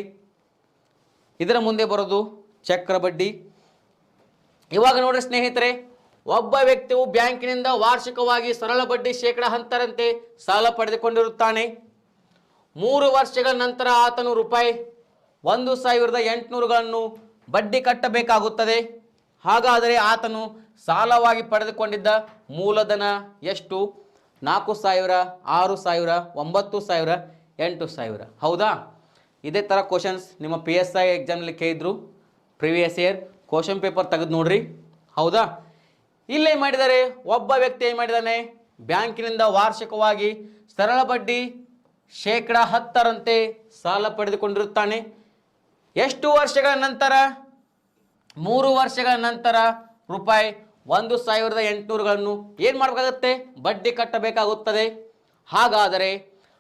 ಇದರ ಮುಂದೆ ಬರೋದು ಚಕ್ರ ಬಡ್ಡಿ. ಇವಾಗ ನೋಡ್ರಿ ಸ್ನೇಹಿತರೆ, ಒಬ್ಬ ವ್ಯಕ್ತಿಯು ಬ್ಯಾಂಕಿನಿಂದ ವಾರ್ಷಿಕವಾಗಿ ಸರಳ ಬಡ್ಡಿ ಶೇಕಡ 10ರಂತೆ ಸಾಲ ಪಡೆದುಕೊಂಡಿರುತ್ತಾನೆ. 3 ವರ್ಷಗಳ ನಂತರ ಆತನು ರೂಪಾಯಿ 1,800ಗಳನ್ನು ಬಡ್ಡಿ ಕಟ್ಟಬೇಕಾಗುತ್ತದೆ. ಹಾಗಾದರೆ ಆತನು ಸಾಲವಾಗಿ ಪಡೆದುಕೊಂಡಿದ್ದ ಮೂಲಧನ ಎಷ್ಟು? 4,000, 6,000, 9,000, 8,000. ಹೌದಾ? ಇದೇ ಥರ ಕ್ವಶನ್ಸ್ ನಿಮ್ಮ PSI ಎಕ್ಸಾಮ್ನಲ್ಲಿ ಕೇಳಿದ್ರು. ಪ್ರಿವಿಯಸ್ ಇಯರ್ ಕ್ವಶನ್ ಪೇಪರ್ ತೆಗೆದು ನೋಡ್ರಿ. ಹೌದಾ? ಇಲ್ಲೇನು ಮಾಡಿದ್ದಾರೆ, ಒಬ್ಬ ವ್ಯಕ್ತಿ ಏನು ಮಾಡಿದ್ದಾನೆ, ಬ್ಯಾಂಕಿನಿಂದ ವಾರ್ಷಿಕವಾಗಿ ಸರಳ ಬಡ್ಡಿ ಶೇಕಡ 10ರಂತೆ ಸಾಲ ಪಡೆದುಕೊಂಡಿರುತ್ತಾನೆ. ಎಷ್ಟು ವರ್ಷಗಳ ನಂತರ? 3 ವರ್ಷಗಳ ನಂತರ ರೂಪಾಯಿ 1,800ಗಳನ್ನು ಏನು ಮಾಡಬೇಕಾಗುತ್ತೆ? ಬಡ್ಡಿ ಕಟ್ಟಬೇಕಾಗುತ್ತದೆ. ಹಾಗಾದರೆ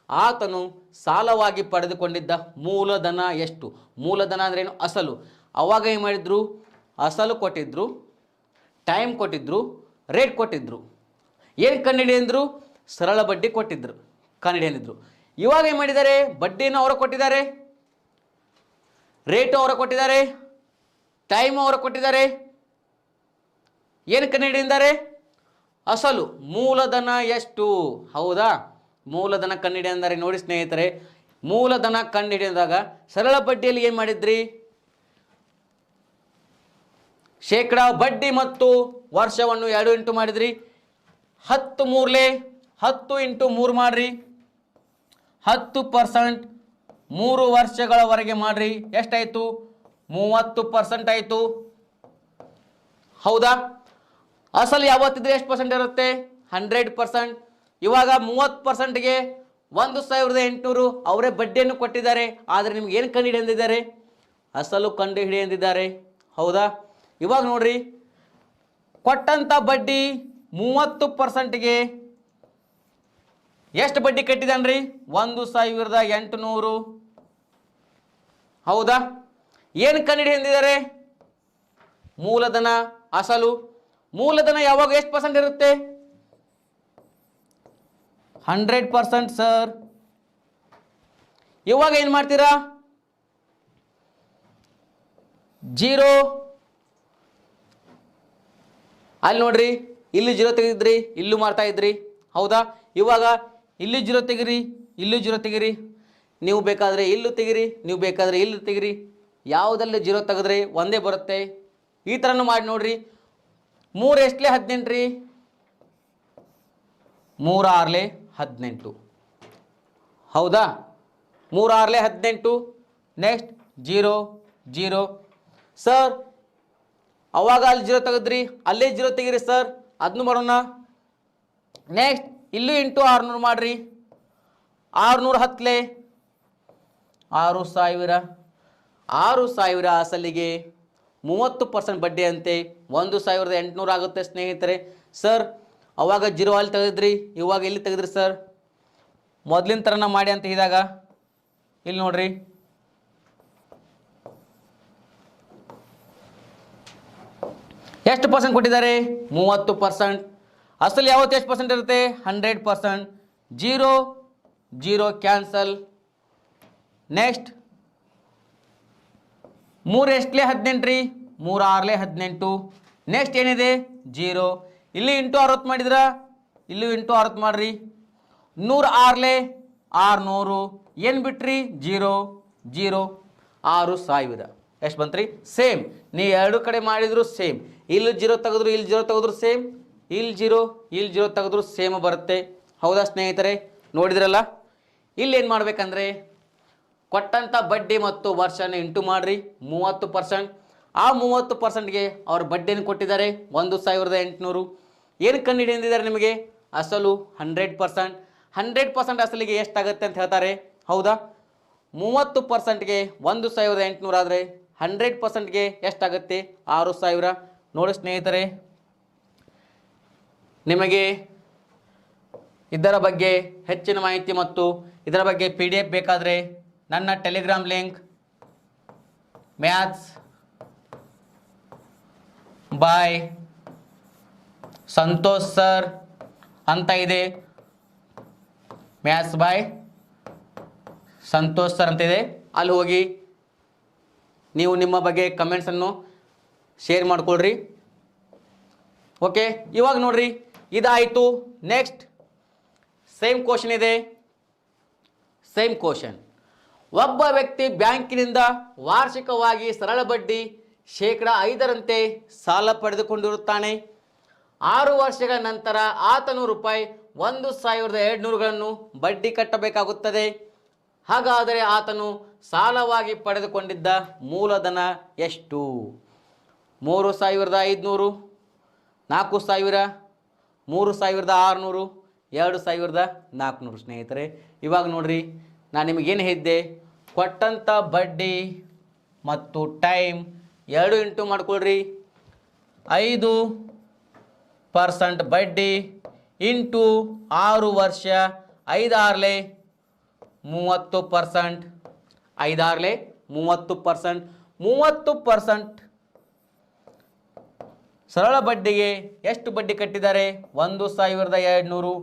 ಆತನು ಸಾಲವಾಗಿ ಪಡೆದುಕೊಂಡಿದ್ದ ಮೂಲಧನ ಎಷ್ಟು? ಮೂಲಧನ ಅಂದ್ರೇನು? ಅಸಲು. ಅವಾಗ ಏನು ಮಾಡಿದ್ರು? ಅಸಲು ಕೊಟ್ಟಿದ್ರು, ಟೈಮ್ ಕೊಟ್ಟಿದ್ರು, ರೇಟ್ ಕೊಟ್ಟಿದ್ರು. ಏನು ಕಂಡುಹಿಡಿಯಂದ್ರು? ಸರಳ ಬಡ್ಡಿ ಕೊಟ್ಟಿದ್ರು, ಕಂಡುಹಿಡಿಯಂದಿದ್ರು. ಇವಾಗ ಏನು ಮಾಡಿದ್ದಾರೆ? ಬಡ್ಡಿಯನ್ನು ಅವರು ಕೊಟ್ಟಿದ್ದಾರೆ, ರೇಟು ಅವರು ಕೊಟ್ಟಿದ್ದಾರೆ, ಟೈಮ್ ಅವರು ಕೊಟ್ಟಿದ್ದಾರೆ. ಏನು ಕಂಡುಹಿಡಿದಿದ್ದಾರೆ? ಅಸಲು. ಮೂಲಧನ ಎಷ್ಟು? ಹೌದಾ? ಮೂಲಧನ ಕಂಡುಹಿಡಿಯಂದರೆ ನೋಡಿ ಸ್ನೇಹಿತರೆ, ಮೂಲಧನ ಕಂಡುಹಿಡಿದಾಗ ಸರಳ ಬಡ್ಡಿಯಲ್ಲಿ ಏನು ಮಾಡಿದ್ರಿ? ಶೇಕಡ ಬಡ್ಡಿ ಮತ್ತು ವರ್ಷವನ್ನು 2 ಇಂಟು ಮಾಡಿದ್ರಿ. 10 ಮೂರ್ಲೆ 10 ಇಂಟು 3 ಮಾಡ್ರಿ. 10% 3 ವರ್ಷಗಳವರೆಗೆ ಮಾಡ್ರಿ. ಎಷ್ಟಾಯಿತು? 30% ಆಯಿತು. ಹೌದಾ? ಅಸಲು ಯಾವತ್ತಿದ್ರೆ ಎಷ್ಟು ಪರ್ಸೆಂಟ್ ಇರುತ್ತೆ? 100%. ಇವಾಗ 30%ಗೆ 1,800 ಅವರೇ ಬಡ್ಡಿಯನ್ನು ಕೊಟ್ಟಿದ್ದಾರೆ. ಆದರೆ ನಿಮ್ಗೆ ಏನು ಕಂಡು ಹಿಡಿಯಂದಿದ್ದಾರೆ? ಅಸಲು ಕಂಡು ಹಿಡಿಯಂದಿದ್ದಾರೆ. ಹೌದಾ? ಇವಾಗ ನೋಡ್ರಿ, ಕೊಟ್ಟಂಥ ಬಡ್ಡಿ 30%ಗೆ ಎಷ್ಟು ಬಡ್ಡಿ ಕಟ್ಟಿದಾನ್ರಿ? 1,800. ಹೌದಾ? ಏನು ಕಂಡು ಹಿಡಿಯಂದಿದ್ದಾರೆ? ಮೂಲಧನ, ಅಸಲು. ಮೂಲಧನ ಯಾವಾಗ ಎಷ್ಟು ಪರ್ಸೆಂಟ್ ಇರುತ್ತೆ? 100% ಸರ್. ಇವಾಗ ಏನು ಮಾಡ್ತೀರಾ? 0 ಅಲ್ಲಿ ನೋಡ್ರಿ, ಇಲ್ಲಿ 0 ತೆಗೆದಿದ್ರಿ, ಇಲ್ಲೂ ಮಾಡ್ತಾ ಇದ್ರಿ. ಹೌದಾ? ಇವಾಗ ಇಲ್ಲಿ 0 ತೆಗಿರಿ, ಇಲ್ಲೂ 0 ತೆಗಿರಿ. ನೀವು ಬೇಕಾದರೆ ಇಲ್ಲೂ ತೆಗಿರಿ, ನೀವು ಬೇಕಾದರೆ ಇಲ್ಲೂ ತೆಗಿರಿ. ಯಾವುದಲ್ಲಿ 0 ತೆಗೆದ್ರೆ ಒಂದೇ ಬರುತ್ತೆ. ಈ ಥರನೂ ಮಾಡಿ ನೋಡ್ರಿ. 3 ಎಷ್ಟಲೇ 18 ರೀ? 3 6 18. ಹೌದಾ? 3 6 18. Next 0 0 sir. ಅವಾಗ ಅಲ್ಲಿ 0 ತೆಗೆದ್ರಿ, ಅಲ್ಲೇ 0 ತೆಗಿರಿ ಸರ್. ಅದನ್ನು ಮಾಡೋಣ. ನೆಕ್ಸ್ಟ್ ಇಲ್ಲೂ ಇಂಟು 600 ಮಾಡ್ರಿ. 600 10 6,000. 6,000 ಅಸಲಿಗೆ 30% ಬಡ್ಡಿ ಅಂತೆ 1,800 ಆಗುತ್ತೆ ಸ್ನೇಹಿತರೆ. ಸರ್ ಅವಾಗ 0 ಅಲ್ಲಿ ತೆಗೆದ್ರಿ, ಇವಾಗ ಇಲ್ಲಿ ತೆಗೆದ್ರಿ ಸರ್. ಮೊದಲಿನ ಥರನ ಮಾಡಿ ಅಂತ ಇದ್ದಾಗ ಇಲ್ಲಿ ನೋಡ್ರಿ, ಎಷ್ಟು ಪರ್ಸೆಂಟ್ ಕೊಟ್ಟಿದ್ದಾರೆ? 30%. ಅಸಲು ಯಾವತ್ತು ಎಷ್ಟು ಪರ್ಸೆಂಟ್ ಇರುತ್ತೆ? 100%. 0 0 ಕ್ಯಾನ್ಸಲ್. ನೆಕ್ಸ್ಟ್ 3 ಎಷ್ಟಲೇ 18 ರೀ? 3 6 18. ನೆಕ್ಸ್ಟ್ ಏನಿದೆ? 0. ಇಲ್ಲಿ ಇಂಟು 60 ಮಾಡಿದ್ರ, ಇಲ್ಲಿ ಇಂಟು 60 ಮಾಡ್ರಿ. 100 6 600. ಏನು ಬಿಟ್ರಿ? 0 0. 6,000 ಎಷ್ಟು ಬಂತ್ರಿ? ಸೇಮ್. ನೀವು ಎರಡು ಕಡೆ ಮಾಡಿದ್ರು ಸೇಮ್. ಇಲ್ಲಿ 0 ತೆಗೆದ್ರು, ಇಲ್ಲಿ 0 ತೆಗೆದ್ರು ಸೇಮ್. ಇಲ್ಲಿ 0 ಇಲ್ಲಿ 0 ತೆಗೆದ್ರು ಸೇಮ್ ಬರುತ್ತೆ. ಹೌದಾ ಸ್ನೇಹಿತರೆ? ನೋಡಿದ್ರಲ್ಲ. ಇಲ್ಲಿ ಏನು ಮಾಡ್ಬೇಕಂದ್ರೆ, ಕೊಟ್ಟಂಥ ಬಡ್ಡಿ ಮತ್ತು ವರ್ಷನ ಇಂಟು ಮಾಡ್ರಿ. 30%. ಆ 30%ಗೆ ಅವ್ರ ಬಡ್ಡಿಯನ್ನು ಕೊಟ್ಟಿದ್ದಾರೆ 1,800. ಏನು ಕಂಡು ಹಿಡಿದಿದ್ದಾರೆ ನಿಮಗೆ? ಅಸಲು 100%. 100% ಅಸಲಿಗೆ ಎಷ್ಟಾಗುತ್ತೆ ಅಂತ ಹೇಳ್ತಾರೆ. ಹೌದಾ? 30%ಗೆ 1,800 ಆದರೆ 100%ಗೆ ಎಷ್ಟಾಗುತ್ತೆ? 6,000. ನೋಡಿ ಸ್ನೇಹಿತರೆ, ನಿಮಗೆ ಇದರ ಬಗ್ಗೆ ಹೆಚ್ಚಿನ ಮಾಹಿತಿ ಮತ್ತು ಇದರ ಬಗ್ಗೆ PDF ಬೇಕಾದರೆ ನನ್ನ Telegram link maths by Santosh sir ಅಂತ ಇದೆ. ಮ್ಯಾಥ್ಸ್ ಬೈ ಸಂತೋಷ್ ಸರ್ ಅಂತಿದೆ. ಅಲ್ಲಿ ಹೋಗಿ ನೀವು ನಿಮ್ಮ ಬಗ್ಗೆ ಕಮೆಂಟ್ಸನ್ನು ಶೇರ್ ಮಾಡ್ಕೊಳ್ರಿ. ಓಕೆ, ಇವಾಗ ನೋಡ್ರಿ, ಇದಾಯಿತು. ನೆಕ್ಸ್ಟ್ ಸೇಮ್ ಕ್ವಶನ್ ಇದೆ. Same question. ಒಬ್ಬ ವ್ಯಕ್ತಿ ಬ್ಯಾಂಕಿನಿಂದ ವಾರ್ಷಿಕವಾಗಿ ಸರಳ ಬಡ್ಡಿ ಶೇಕಡ 5ರಂತೆ ಸಾಲ ಪಡೆದುಕೊಂಡಿರುತ್ತಾನೆ. 6 ವರ್ಷಗಳ ನಂತರ ಆತನು ರೂಪಾಯಿ 1,200ಗಳನ್ನು ಬಡ್ಡಿ ಕಟ್ಟಬೇಕಾಗುತ್ತದೆ. ಹಾಗಾದರೆ ಆತನು ಸಾಲವಾಗಿ ಪಡೆದುಕೊಂಡಿದ್ದ ಮೂಲಧನ ಎಷ್ಟು? 3,500, 4,000, 3,600, 2,400. ಸ್ನೇಹಿತರೆ, ಇವಾಗ ನೋಡ್ರಿ, ನಾನು ನಿಮಗೇನು ಹೇಳಿದ್ದೆ, ಕೊಟ್ಟಂಥ ಬಡ್ಡಿ ಮತ್ತು ಟೈಮ್ 2 ಇಂಟು ಮಾಡ್ಕೊಳ್ರಿ. 5% ಬಡ್ಡಿ ಇಂಟು 6 ವರ್ಷ, 5 30%, 5 30%, 30% ಸರಳ ಬಡ್ಡಿಗೆ ಎಷ್ಟು ಬಡ್ಡಿ ಕಟ್ಟಿದ್ದಾರೆ? 1,200.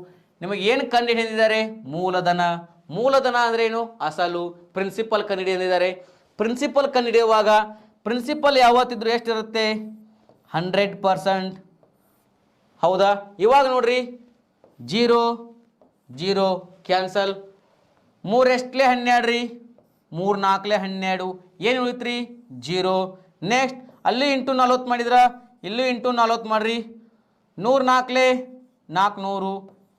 ನಿಮಗೆ ಏನು ಕಂಡುಹಿಡಿದಿದ್ದಾರೆ? ಮೂಲಧನ. ಮೂಲಧನ ಅಂದ್ರೇನು? ಅಸಲು, ಪ್ರಿನ್ಸಿಪಲ್ ಕಂಡುಹಿಡಿದಿದ್ದಾರೆ. ಪ್ರಿನ್ಸಿಪಲ್ ಕಂಡುಹಿಡಿಯುವಾಗ ಪ್ರಿನ್ಸಿಪಲ್ ಯಾವತ್ತಿದ್ರು ಎಷ್ಟಿರುತ್ತೆ? 100%. ಹೌದಾ? ಇವಾಗ ನೋಡ್ರಿ, 0 0 ಕ್ಯಾನ್ಸಲ್. 3 ಎಷ್ಟಲೇ 12 ರೀ, 3 4 12. ಏನು ಉಳಿತ್ರಿ? 0. ನೆಕ್ಸ್ಟ್ ಅಲ್ಲಿ ಇಂಟು 40 ಮಾಡಿದ್ರ, ಇಲ್ಲೂ ಇಂಟು 40 ಮಾಡ್ರಿ. 100 4 400.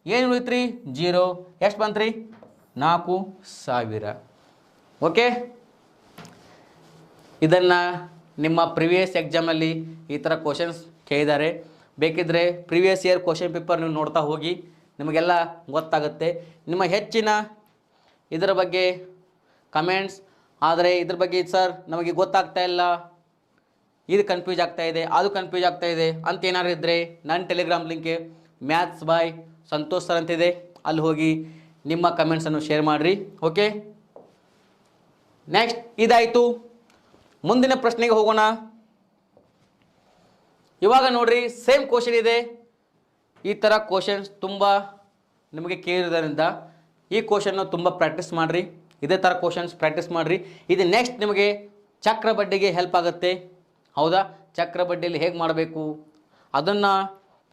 ಏನು ಉಳಿತ್ರಿ? 0. ಎಷ್ಟು ಬಂತ್ರಿ? 4,000. ಓಕೆ, ಇದನ್ನು ನಿಮ್ಮ ಪ್ರಿವಿಯಸ್ ಎಕ್ಸಾಮಲ್ಲಿ ಈ ಥರ ಕ್ವಶನ್ಸ್ ಕೇಳಿದ್ದಾರೆ. ಬೇಕಿದ್ದರೆ ಪ್ರಿವಿಯಸ್ ಇಯರ್ ಕ್ವಶನ್ ಪೇಪರ್ ನೀವು ನೋಡ್ತಾ ಹೋಗಿ, ನಿಮಗೆಲ್ಲ ಗೊತ್ತಾಗುತ್ತೆ. ನಿಮ್ಮ ಹೆಚ್ಚಿನ ಇದರ ಬಗ್ಗೆ ಕಮೆಂಟ್ಸ್ ಆದರೆ ಇದ್ರ ಬಗ್ಗೆ ಸರ್ ನಮಗೆ ಗೊತ್ತಾಗ್ತಾ ಇಲ್ಲ, ಇದು ಕನ್ಫ್ಯೂಸ್ ಆಗ್ತಾ ಇದೆ, ಅದು ಕನ್ಫ್ಯೂಸ್ ಆಗ್ತಾ ಇದೆ ಅಂತ ಏನಾದ್ರು ಇದ್ದರೆ ನನ್ನ ಟೆಲಿಗ್ರಾಮ್ ಲಿಂಕ್ಗೆ ಮ್ಯಾಥ್ಸ್ ಬಾಯ್ ಸಂತೋಷ್ ಸರ್ ಅಂತಿದೆ, ಅಲ್ಲಿ ಹೋಗಿ ನಿಮ್ಮ ಕಮೆಂಟ್ಸನ್ನು ಶೇರ್ ಮಾಡಿರಿ. ಓಕೆ, ನೆಕ್ಸ್ಟ್ ಇದಾಯಿತು. ಮುಂದಿನ ಪ್ರಶ್ನೆಗೆ ಹೋಗೋಣ. ಇವಾಗ ನೋಡ್ರಿ, ಸೇಮ್ ಕ್ವಶನ್ ಇದೆ. ಈ ಥರ ಕ್ವಶನ್ಸ್ ತುಂಬ ನಿಮಗೆ ಕೇಳಿರೋದ್ರಿಂದ ಈ ಕ್ವಶನ್ನು ತುಂಬ ಪ್ರಾಕ್ಟೀಸ್ ಮಾಡಿರಿ. ಇದೇ ಥರ ಕ್ವಶನ್ಸ್ ಪ್ರಾಕ್ಟೀಸ್ ಮಾಡಿರಿ. ಇದು ನೆಕ್ಸ್ಟ್ ನಿಮಗೆ ಚಕ್ರ ಬಡ್ಡಿಗೆ ಹೆಲ್ಪ್ ಆಗುತ್ತೆ. ಹೌದಾ? ಚಕ್ರ ಬಡ್ಡಿಯಲ್ಲಿ ಹೇಗೆ ಮಾಡಬೇಕು, ಅದನ್ನು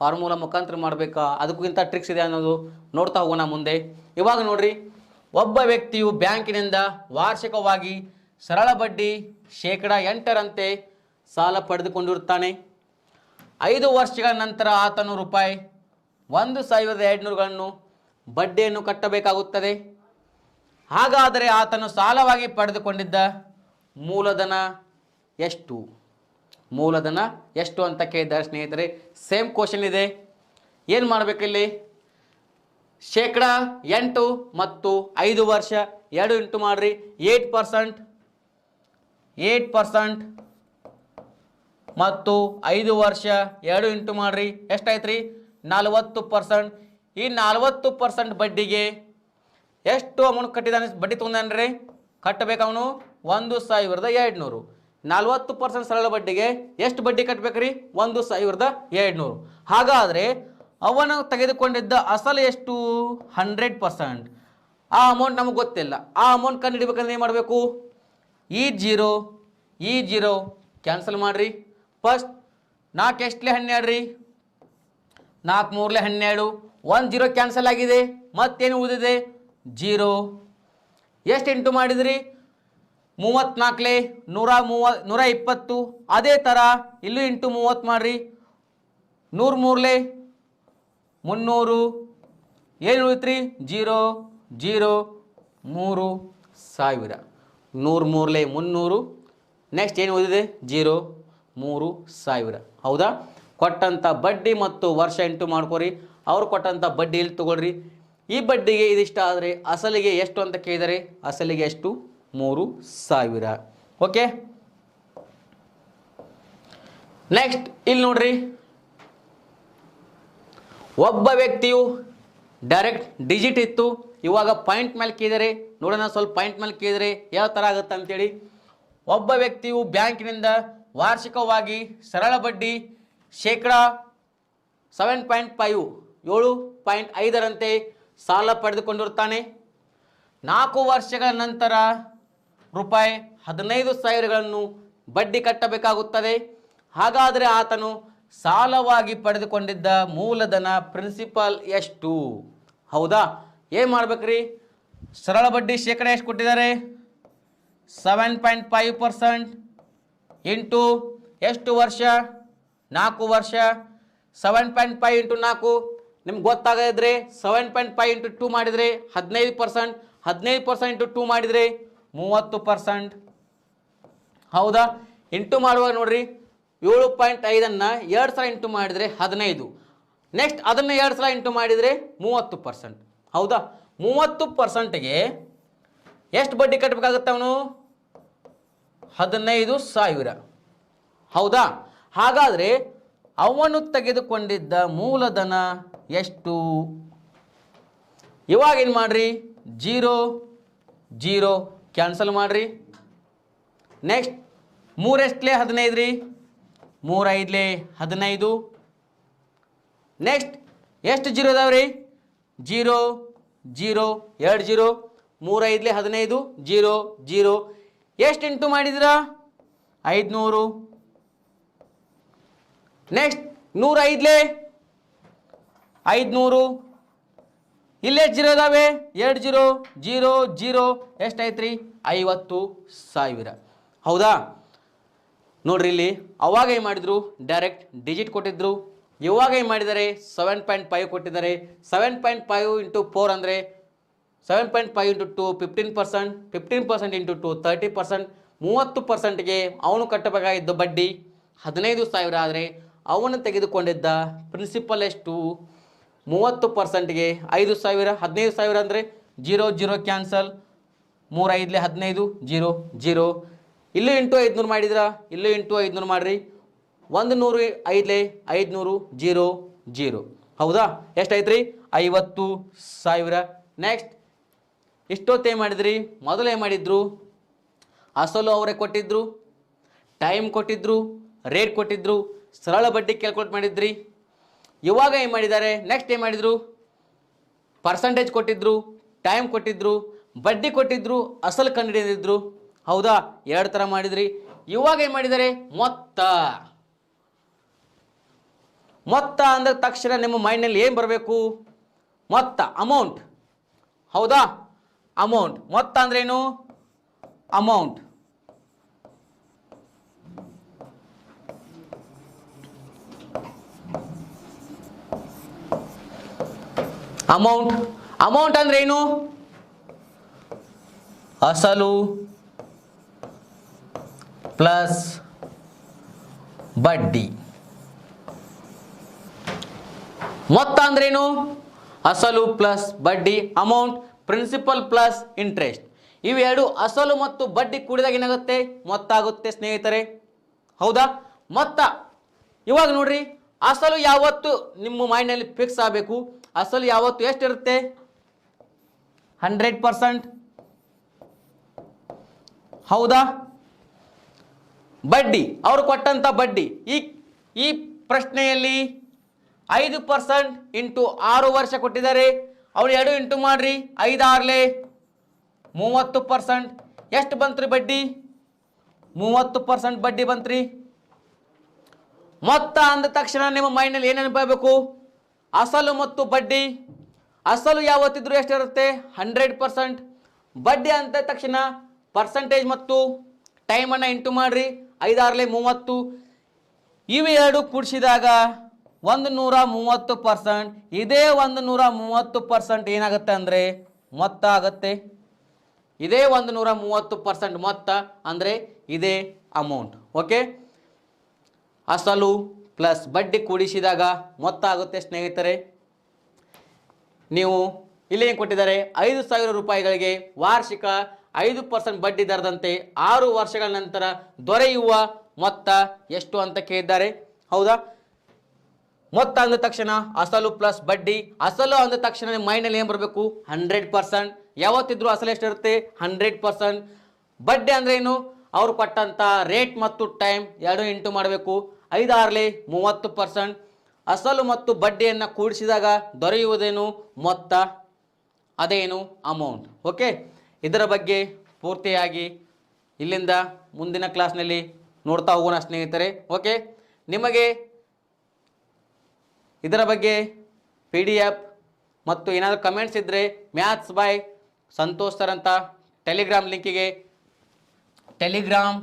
ಫಾರ್ಮುಲಾ ಮುಖಾಂತರ ಮಾಡಬೇಕಾ, ಅದಕ್ಕಿಂತ ಟ್ರಿಕ್ಸ್ ಇದೆ ಅನ್ನೋದು ನೋಡ್ತಾ ಹೋಗೋಣ ಮುಂದೆ. ಇವಾಗ ನೋಡ್ರಿ, ಒಬ್ಬ ವ್ಯಕ್ತಿಯು ಬ್ಯಾಂಕಿನಿಂದ ವಾರ್ಷಿಕವಾಗಿ ಸರಳ ಬಡ್ಡಿ ಶೇಕಡ 8ರಂತೆ ಸಾಲ ಪಡೆದುಕೊಂಡಿರುತ್ತಾನೆ. 5 ವರ್ಷಗಳ ನಂತರ ಆತನು ರೂಪಾಯಿ 1,200ಗಳನ್ನು ಬಡ್ಡಿಯನ್ನು ಕಟ್ಟಬೇಕಾಗುತ್ತದೆ. ಹಾಗಾದರೆ ಆತನು ಸಾಲವಾಗಿ ಪಡೆದುಕೊಂಡಿದ್ದ ಮೂಲಧನ ಎಷ್ಟು? ಮೂಲಧನ ಎಷ್ಟು ಅಂತ ಕೇಳಿದ್ದಾರೆ ಸ್ನೇಹಿತರೆ. ಸೇಮ್ ಕ್ವಶನ್ ಇದೆ. ಏನು ಮಾಡಬೇಕಿಲ್ಲಿ? ಶೇಕಡ 8 ಮತ್ತು 5 ವರ್ಷ 2 ಇಂಟು ಮಾಡಿರಿ. 8% ಮತ್ತು 5 ವರ್ಷ 2 ಇಂಟು ಮಾಡಿರಿ. ಎಷ್ಟಾಯ್ತು ರೀ? 40%. ಈ 40% ಬಡ್ಡಿಗೆ ಎಷ್ಟು ಅಮೌಂಟ್ ಕಟ್ಟಿದಾನೆ? ಬಡ್ಡಿ ತೊಗೊಂಡ್ರಿ, ಕಟ್ಟಬೇಕು ಅವನು 1,200. 40% ಸರಳ ಬಡ್ಡಿಗೆ ಎಷ್ಟು ಬಡ್ಡಿ ಕಟ್ಟಬೇಕ್ರಿ? 1,200. ಹಾಗಾದರೆ ಅವನು ತೆಗೆದುಕೊಂಡಿದ್ದ ಅಸಲು ಎಷ್ಟು? 100%. ಆ ಅಮೌಂಟ್ ನಮಗೆ ಗೊತ್ತಿಲ್ಲ. ಆ ಅಮೌಂಟ್ ಕಂಡು ಹಿಡಿಬೇಕಂದ್ರೆ ಏನು ಮಾಡಬೇಕು? ಈ ಜೀರೋ ಕ್ಯಾನ್ಸಲ್ ಮಾಡಿರಿ. ಫಸ್ಟ್ 4 ಎಷ್ಟಲೇ 12 ರೀ, 4 3 12. 1 0 ಕ್ಯಾನ್ಸಲ್ ಆಗಿದೆ. ಮತ್ತೇನು ಉಳಿದಿದೆ? 0. ಎಷ್ಟು ಇಂಟು ಮಾಡಿದ್ರಿ? 34 120. ಅದೇ ಥರ ಇಲ್ಲೂ ಇಂಟು 30 ಮಾಡಿರಿ. 100 3 300. ಏನು ಉಳಿತ್ರಿ? 0 0 3,000. 100 3 300. ನೆಕ್ಸ್ಟ್ ಏನು ಉಳಿದಿದೆ? 0 3,000. ಹೌದಾ? ಕೊಟ್ಟಂಥ ಬಡ್ಡಿ ಮತ್ತು ವರ್ಷ ಇಂಟು ಮಾಡ್ಕೊರಿ. ಅವ್ರು ಕೊಟ್ಟಂಥ ಬಡ್ಡಿ ಇಲ್ಲಿ ತೊಗೊಳ್ರಿ. ಈ ಬಡ್ಡಿಗೆ ಇದಿಷ್ಟ ಆದರೆ ಅಸಲಿಗೆ ಎಷ್ಟು ಅಂತ ಕೇಳಿದರೆ ಅಸಲಿಗೆ ಎಷ್ಟು? 3,000. ಓಕೆ, ನೆಕ್ಸ್ಟ್ ಇಲ್ಲಿ ನೋಡ್ರಿ, ಒಬ್ಬ ವ್ಯಕ್ತಿಯು ಡೈರೆಕ್ಟ್ ಡಿಜಿಟ್ ಇತ್ತು, ಇವಾಗ ಪಾಯಿಂಟ್ ಮೇಲೆ ಕೇಳಿದರೆ ನೋಡೋಣ. ಸ್ವಲ್ಪ ಪಾಯಿಂಟ್ ಮೇಲೆ ಕೇಳಿದರೆ ಯಾವ ಥರ ಆಗುತ್ತೆ ಅಂತೇಳಿ. ಒಬ್ಬ ವ್ಯಕ್ತಿಯು ಬ್ಯಾಂಕಿನಿಂದ ವಾರ್ಷಿಕವಾಗಿ ಸರಳ ಬಡ್ಡಿ ಶೇಕಡ 7.5 7.5ರಂತೆ ಸಾಲ ಪಡೆದುಕೊಂಡಿರುತ್ತಾನೆ. 4 ವರ್ಷಗಳ ನಂತರ ರೂಪಾಯಿ 15,000ಗಳನ್ನು ಬಡ್ಡಿ ಕಟ್ಟಬೇಕಾಗುತ್ತದೆ. ಹಾಗಾದರೆ ಆತನು ಸಾಲವಾಗಿ ಪಡೆದುಕೊಂಡಿದ್ದ ಮೂಲಧನ ಪ್ರಿನ್ಸಿಪಲ್ ಎಷ್ಟು? ಹೌದಾ, ಏನು ಮಾಡ್ಬೇಕ್ರಿ? ಸರಳ ಬಡ್ಡಿ ಶೇಕಡ ಎಷ್ಟು ಕೊಟ್ಟಿದ್ದಾರೆ? 7.5% ಇಂಟು ಎಷ್ಟು ವರ್ಷ? 4 ವರ್ಷ. 7.5 ಇಂಟು 4 ನಿಮ್ಗೆ ಗೊತ್ತಾಗದಿದ್ರೆ 7.5 ಇಂಟು 2 ಮಾಡಿದರೆ 15%. 15% ಇಂಟು 2 ಮಾಡಿದರೆ 30%. ಹೌದಾ? ಇಂಟು ಮಾಡುವಾಗ ನೋಡ್ರಿ, 7.5 2 ಸಲ ಇಂಟು ಮಾಡಿದರೆ 15. ನೆಕ್ಸ್ಟ್ ಅದನ್ನು 2 ಸಲ ಇಂಟು ಮಾಡಿದರೆ 30%. ಹೌದಾ? 30%ಗೆ ಎಷ್ಟು ಬಡ್ಡಿ ಕಟ್ಟಬೇಕಾಗುತ್ತೆ ಅವನು? 15,000. ಹೌದಾ? ಹಾಗಾದರೆ ಅವನು ತೆಗೆದುಕೊಂಡಿದ್ದ ಮೂಲಧನ ಎಷ್ಟು? ಇವಾಗ ಏನು ಮಾಡ್ರಿ? 0 0 ಕ್ಯಾನ್ಸಲ್ ಮಾಡ್ರಿ. ನೆಕ್ಸ್ಟ್ 3 ಎಷ್ಟಲೇ 15 ರೀ? 3 5ಲೇ 15. ನೆಕ್ಸ್ಟ್ ಎಷ್ಟು 0 ಇದಾವ್ರಿ? 0 0 2 0. 3 5ಲೇ 15 0 0. ಎಷ್ಟು ಇಂಟು ಮಾಡಿದಿರಾ? 500. ನೆಕ್ಸ್ಟ್ 105ಲೇ 500. ಇಲ್ಲೇ 0 ಇದಾವೆ 2 0 0 0. ಎಷ್ಟಾಯ್ತು ರೀ? 50,000. ಹೌದಾ? ನೋಡ್ರಿ, ಇಲ್ಲಿ ಅವಾಗ ಏನು ಮಾಡಿದ್ರು? ಡೈರೆಕ್ಟ್ ಡಿಜಿಟ್ ಕೊಟ್ಟಿದ್ರು. ಇವಾಗ ಏನು ಮಾಡಿದ್ದಾರೆ? 7.5 ಕೊಟ್ಟಿದ್ದಾರೆ. 7.5 ಇಂಟು 4 ಅಂದರೆ 7.5 ಇಂಟು 2 15%. 15% ಇಂಟು 2 30%. 30%ಗೆ ಅವನು ಕಟ್ಟಬೇಕಾಗಿದ್ದ ಬಡ್ಡಿ 15,000 ಆದರೆ ಅವನು ತೆಗೆದುಕೊಂಡಿದ್ದ ಪ್ರಿನ್ಸಿಪಲ್ ಎಷ್ಟು? 30%ಗೆ 5,000. 15,000 ಅಂದರೆ 0 0 ಕ್ಯಾನ್ಸಲ್. 3 5ಲೇ 15 0 0. ಇಲ್ಲೂ ಇಂಟು 500 ಮಾಡಿದ್ರಾ? ಇಲ್ಲೂ ಇಂಟು 500 ಮಾಡಿರಿ. 100 5ಲೇ 500 0 0. ಹೌದಾ? ಎಷ್ಟಾಯ್ತು ರೀ? 50,000. ನೆಕ್ಸ್ಟ್ ಇಷ್ಟೊತ್ತೇ ಮಾಡಿದ್ರಿ? ಮೊದಲು ಏನು ಮಾಡಿದ್ರು? ಅಸಲು ಅವರೇ ಕೊಟ್ಟಿದ್ರು, ಟೈಮ್ ಕೊಟ್ಟಿದ್ರು, ರೇಟ್ ಕೊಟ್ಟಿದ್ರು, ಸರಳ ಬಡ್ಡಿ ಕ್ಯಾಲ್ಕುಲೇಟ್ ಮಾಡಿದ್ರಿ. ಇವಾಗ ಏನು ಮಾಡಿದ್ದಾರೆ? ನೆಕ್ಸ್ಟ್ ಏನು ಮಾಡಿದರು? ಪರ್ಸಂಟೇಜ್ ಕೊಟ್ಟಿದ್ರು, ಟೈಮ್ ಕೊಟ್ಟಿದ್ರು, ಬಡ್ಡಿ ಕೊಟ್ಟಿದ್ರು, ಅಸಲು ಕಂಡುಹಿಡಿದಿದ್ರು. ಹೌದಾ? 2 ಥರ ಮಾಡಿದ್ರಿ. ಇವಾಗ ಏನು ಮಾಡಿದ್ದಾರೆ? ಮೊತ್ತ. ಮೊತ್ತ ಅಂದ ತಕ್ಷಣ ನಿಮ್ಮ ಮೈಂಡ್ನಲ್ಲಿ ಏನು ಬರಬೇಕು? ಮೊತ್ತ, ಅಮೌಂಟ್. ಹೌದಾ? ಅಮೌಂಟ್. ಮೊತ್ತ ಅಂದ್ರೇನು? ಅಮೌಂಟ್. ಅಮೌಂಟ್. ಅಮೌಂಟ್ ಅಂದ್ರೇನು? ಅಸಲು ಪ್ಲಸ್ ಬಡ್ಡಿ. ಮೊತ್ತ ಅಂದ್ರೇನು? ಅಸಲು ಪ್ಲಸ್ ಬಡ್ಡಿ. Amount principal plus interest. ಇವೆರಡು ಅಸಲು ಮತ್ತು ಬಡ್ಡಿ ಕೂಡಿದಾಗ ಏನಾಗುತ್ತೆ? ಮೊತ್ತ ಆಗುತ್ತೆ ಸ್ನೇಹಿತರೆ. ಹೌದಾ? ಮೊತ್ತ. ಇವಾಗ ನೋಡ್ರಿ, ಅಸಲು ಯಾವತ್ತು ನಿಮ್ಮ ಮೈಂಡ್ನಲ್ಲಿ ಫಿಕ್ಸ್ ಆಗಬೇಕು. ಅಸಲು ಯಾವತ್ತು ಎಷ್ಟಿರುತ್ತೆ? 100%. ಹೌದಾ? ಬಡ್ಡಿ, ಅವರು ಕೊಟ್ಟಂತ ಬಡ್ಡಿ ಈ ಪ್ರಶ್ನೆಯಲ್ಲಿ 5% ಇಂಟು 6 ವರ್ಷ ಕೊಟ್ಟಿದ್ದಾರೆ. ಅವ್ರು 2 ಇಂಟು ಮಾಡ್ರಿ. 5 6ಲೇ 30%. ಎಷ್ಟು ಬಂತ್ರಿ ಬಡ್ಡಿ? 30% ಬಡ್ಡಿ ಬಂತ್ರಿ. ಮೊತ್ತ ಅಂದ ತಕ್ಷಣ ನಿಮ್ಮ ಮೈಂಡ್ನಲ್ಲಿ ಏನೇನು ಬರಬೇಕು? ಅಸಲು ಮತ್ತು ಬಡ್ಡಿ. ಅಸಲು ಯಾವತ್ತಿದ್ರು ಎಷ್ಟಿರುತ್ತೆ? 100%. ಬಡ್ಡಿ ಅಂದ ತಕ್ಷಣ ಪರ್ಸಂಟೇಜ್ ಮತ್ತು ಟೈಮನ್ನು ಇಂಟು ಮಾಡ್ರಿ. 5 6ಲೇ 30. ಇವೆರಡು ಕೂಡಿಸಿದಾಗ 130%. ಇದೇ 130% ಏನಾಗುತ್ತೆ ಅಂದರೆ ಮೊತ್ತ ಆಗುತ್ತೆ. ಇದೇ 130% ಮೊತ್ತ ಅಂದರೆ ಇದೇ ಅಮೌಂಟ್. ಓಕೆ? ಅಸಲು ಪ್ಲಸ್ ಬಡ್ಡಿ ಕೂಡಿಸಿದಾಗ ಮೊತ್ತ ಆಗುತ್ತೆ ಸ್ನೇಹಿತರೆ. ನೀವು ಇಲ್ಲಿ ಏನು ಕೊಟ್ಟಿದ್ದಾರೆ? 5,000 ರೂಪಾಯಿಗಳಿಗೆ ವಾರ್ಷಿಕ 5% ಬಡ್ಡಿ ದರದಂತೆ 6 ವರ್ಷಗಳ ನಂತರ ದೊರೆಯುವ ಮೊತ್ತ ಎಷ್ಟು ಅಂತ ಕೇಳಿದ್ದಾರೆ. ಹೌದಾ? ಮೊತ್ತ ಅಂದ ತಕ್ಷಣ ಅಸಲು ಪ್ಲಸ್ ಬಡ್ಡಿ. ಅಸಲು ಅಂದ ತಕ್ಷಣ ಮೈಂಡಲ್ಲಿ ಏನು ಬರಬೇಕು? 100%. ಯಾವತ್ತಿದ್ರು ಅಸಲು ಎಷ್ಟಿರುತ್ತೆ? 100%. ಬಡ್ಡಿ ಅಂದ್ರೆ ಏನು? ಅವ್ರು ಕೊಟ್ಟಂತ ರೇಟ್ ಮತ್ತು ಟೈಮ್ 2 ಇಂಟು ಮಾಡಬೇಕು. 5 6ಲೇ 30%. ಅಸಲು ಮತ್ತು ಬಡ್ಡಿಯನ್ನು ಕೂಡಿಸಿದಾಗ ದೊರೆಯುವುದೇನು? ಮೊತ್ತ. ಅದೇನು? ಅಮೌಂಟ್. ಓಕೆ? ಇದರ ಬಗ್ಗೆ ಪೂರ್ತಿಯಾಗಿ ಇಲ್ಲಿಂದ ಮುಂದಿನ ಕ್ಲಾಸ್ನಲ್ಲಿ ನೋಡ್ತಾ ಹೋಗೋಣ ಸ್ನೇಹಿತರೆ. ಓಕೆ, ನಿಮಗೆ ಇದರ ಬಗ್ಗೆ PDF ಮತ್ತು ಏನಾದರೂ ಕಮೆಂಟ್ಸ್ ಇದ್ದರೆ ಮ್ಯಾಥ್ಸ್ ಬೈ ಸಂತೋಷ್ ಸರ್ ಅಂತ ಟೆಲಿಗ್ರಾಮ್ ಲಿಂಕಿಗೆ ಟೆಲಿಗ್ರಾಮ್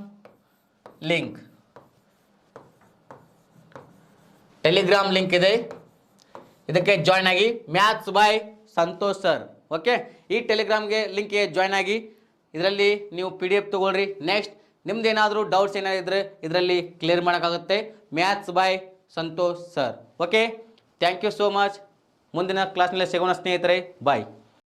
ಲಿಂಕ್ ಇದೆ, ಇದಕ್ಕೆ ಜಾಯ್ನ್ ಆಗಿ maths by Santosh sir. Okay, ಈ ಟೆಲಿಗ್ರಾಮ್ಗೆ ಲಿಂಕ್ಗೆ ಜಾಯ್ನ್ ಆಗಿ ಇದರಲ್ಲಿ ನೀವು PDF ತೊಗೊಳ್ರಿ. ನೆಕ್ಸ್ಟ್ ನಿಮ್ದು ಏನಾದರೂ ಡೌಟ್ಸ್ ಏನಾದಿದ್ರೆ ಇದರಲ್ಲಿ ಕ್ಲಿಯರ್ ಮಾಡೋಕ್ಕಾಗುತ್ತೆ. Maths by Santosh sir. Okay, thank you so much. ಮುಂದಿನ ಕ್ಲಾಸ್ನಲ್ಲಿ ಸಿಗೋಣ ಸ್ನೇಹಿತರೆ. ಬಾಯ್.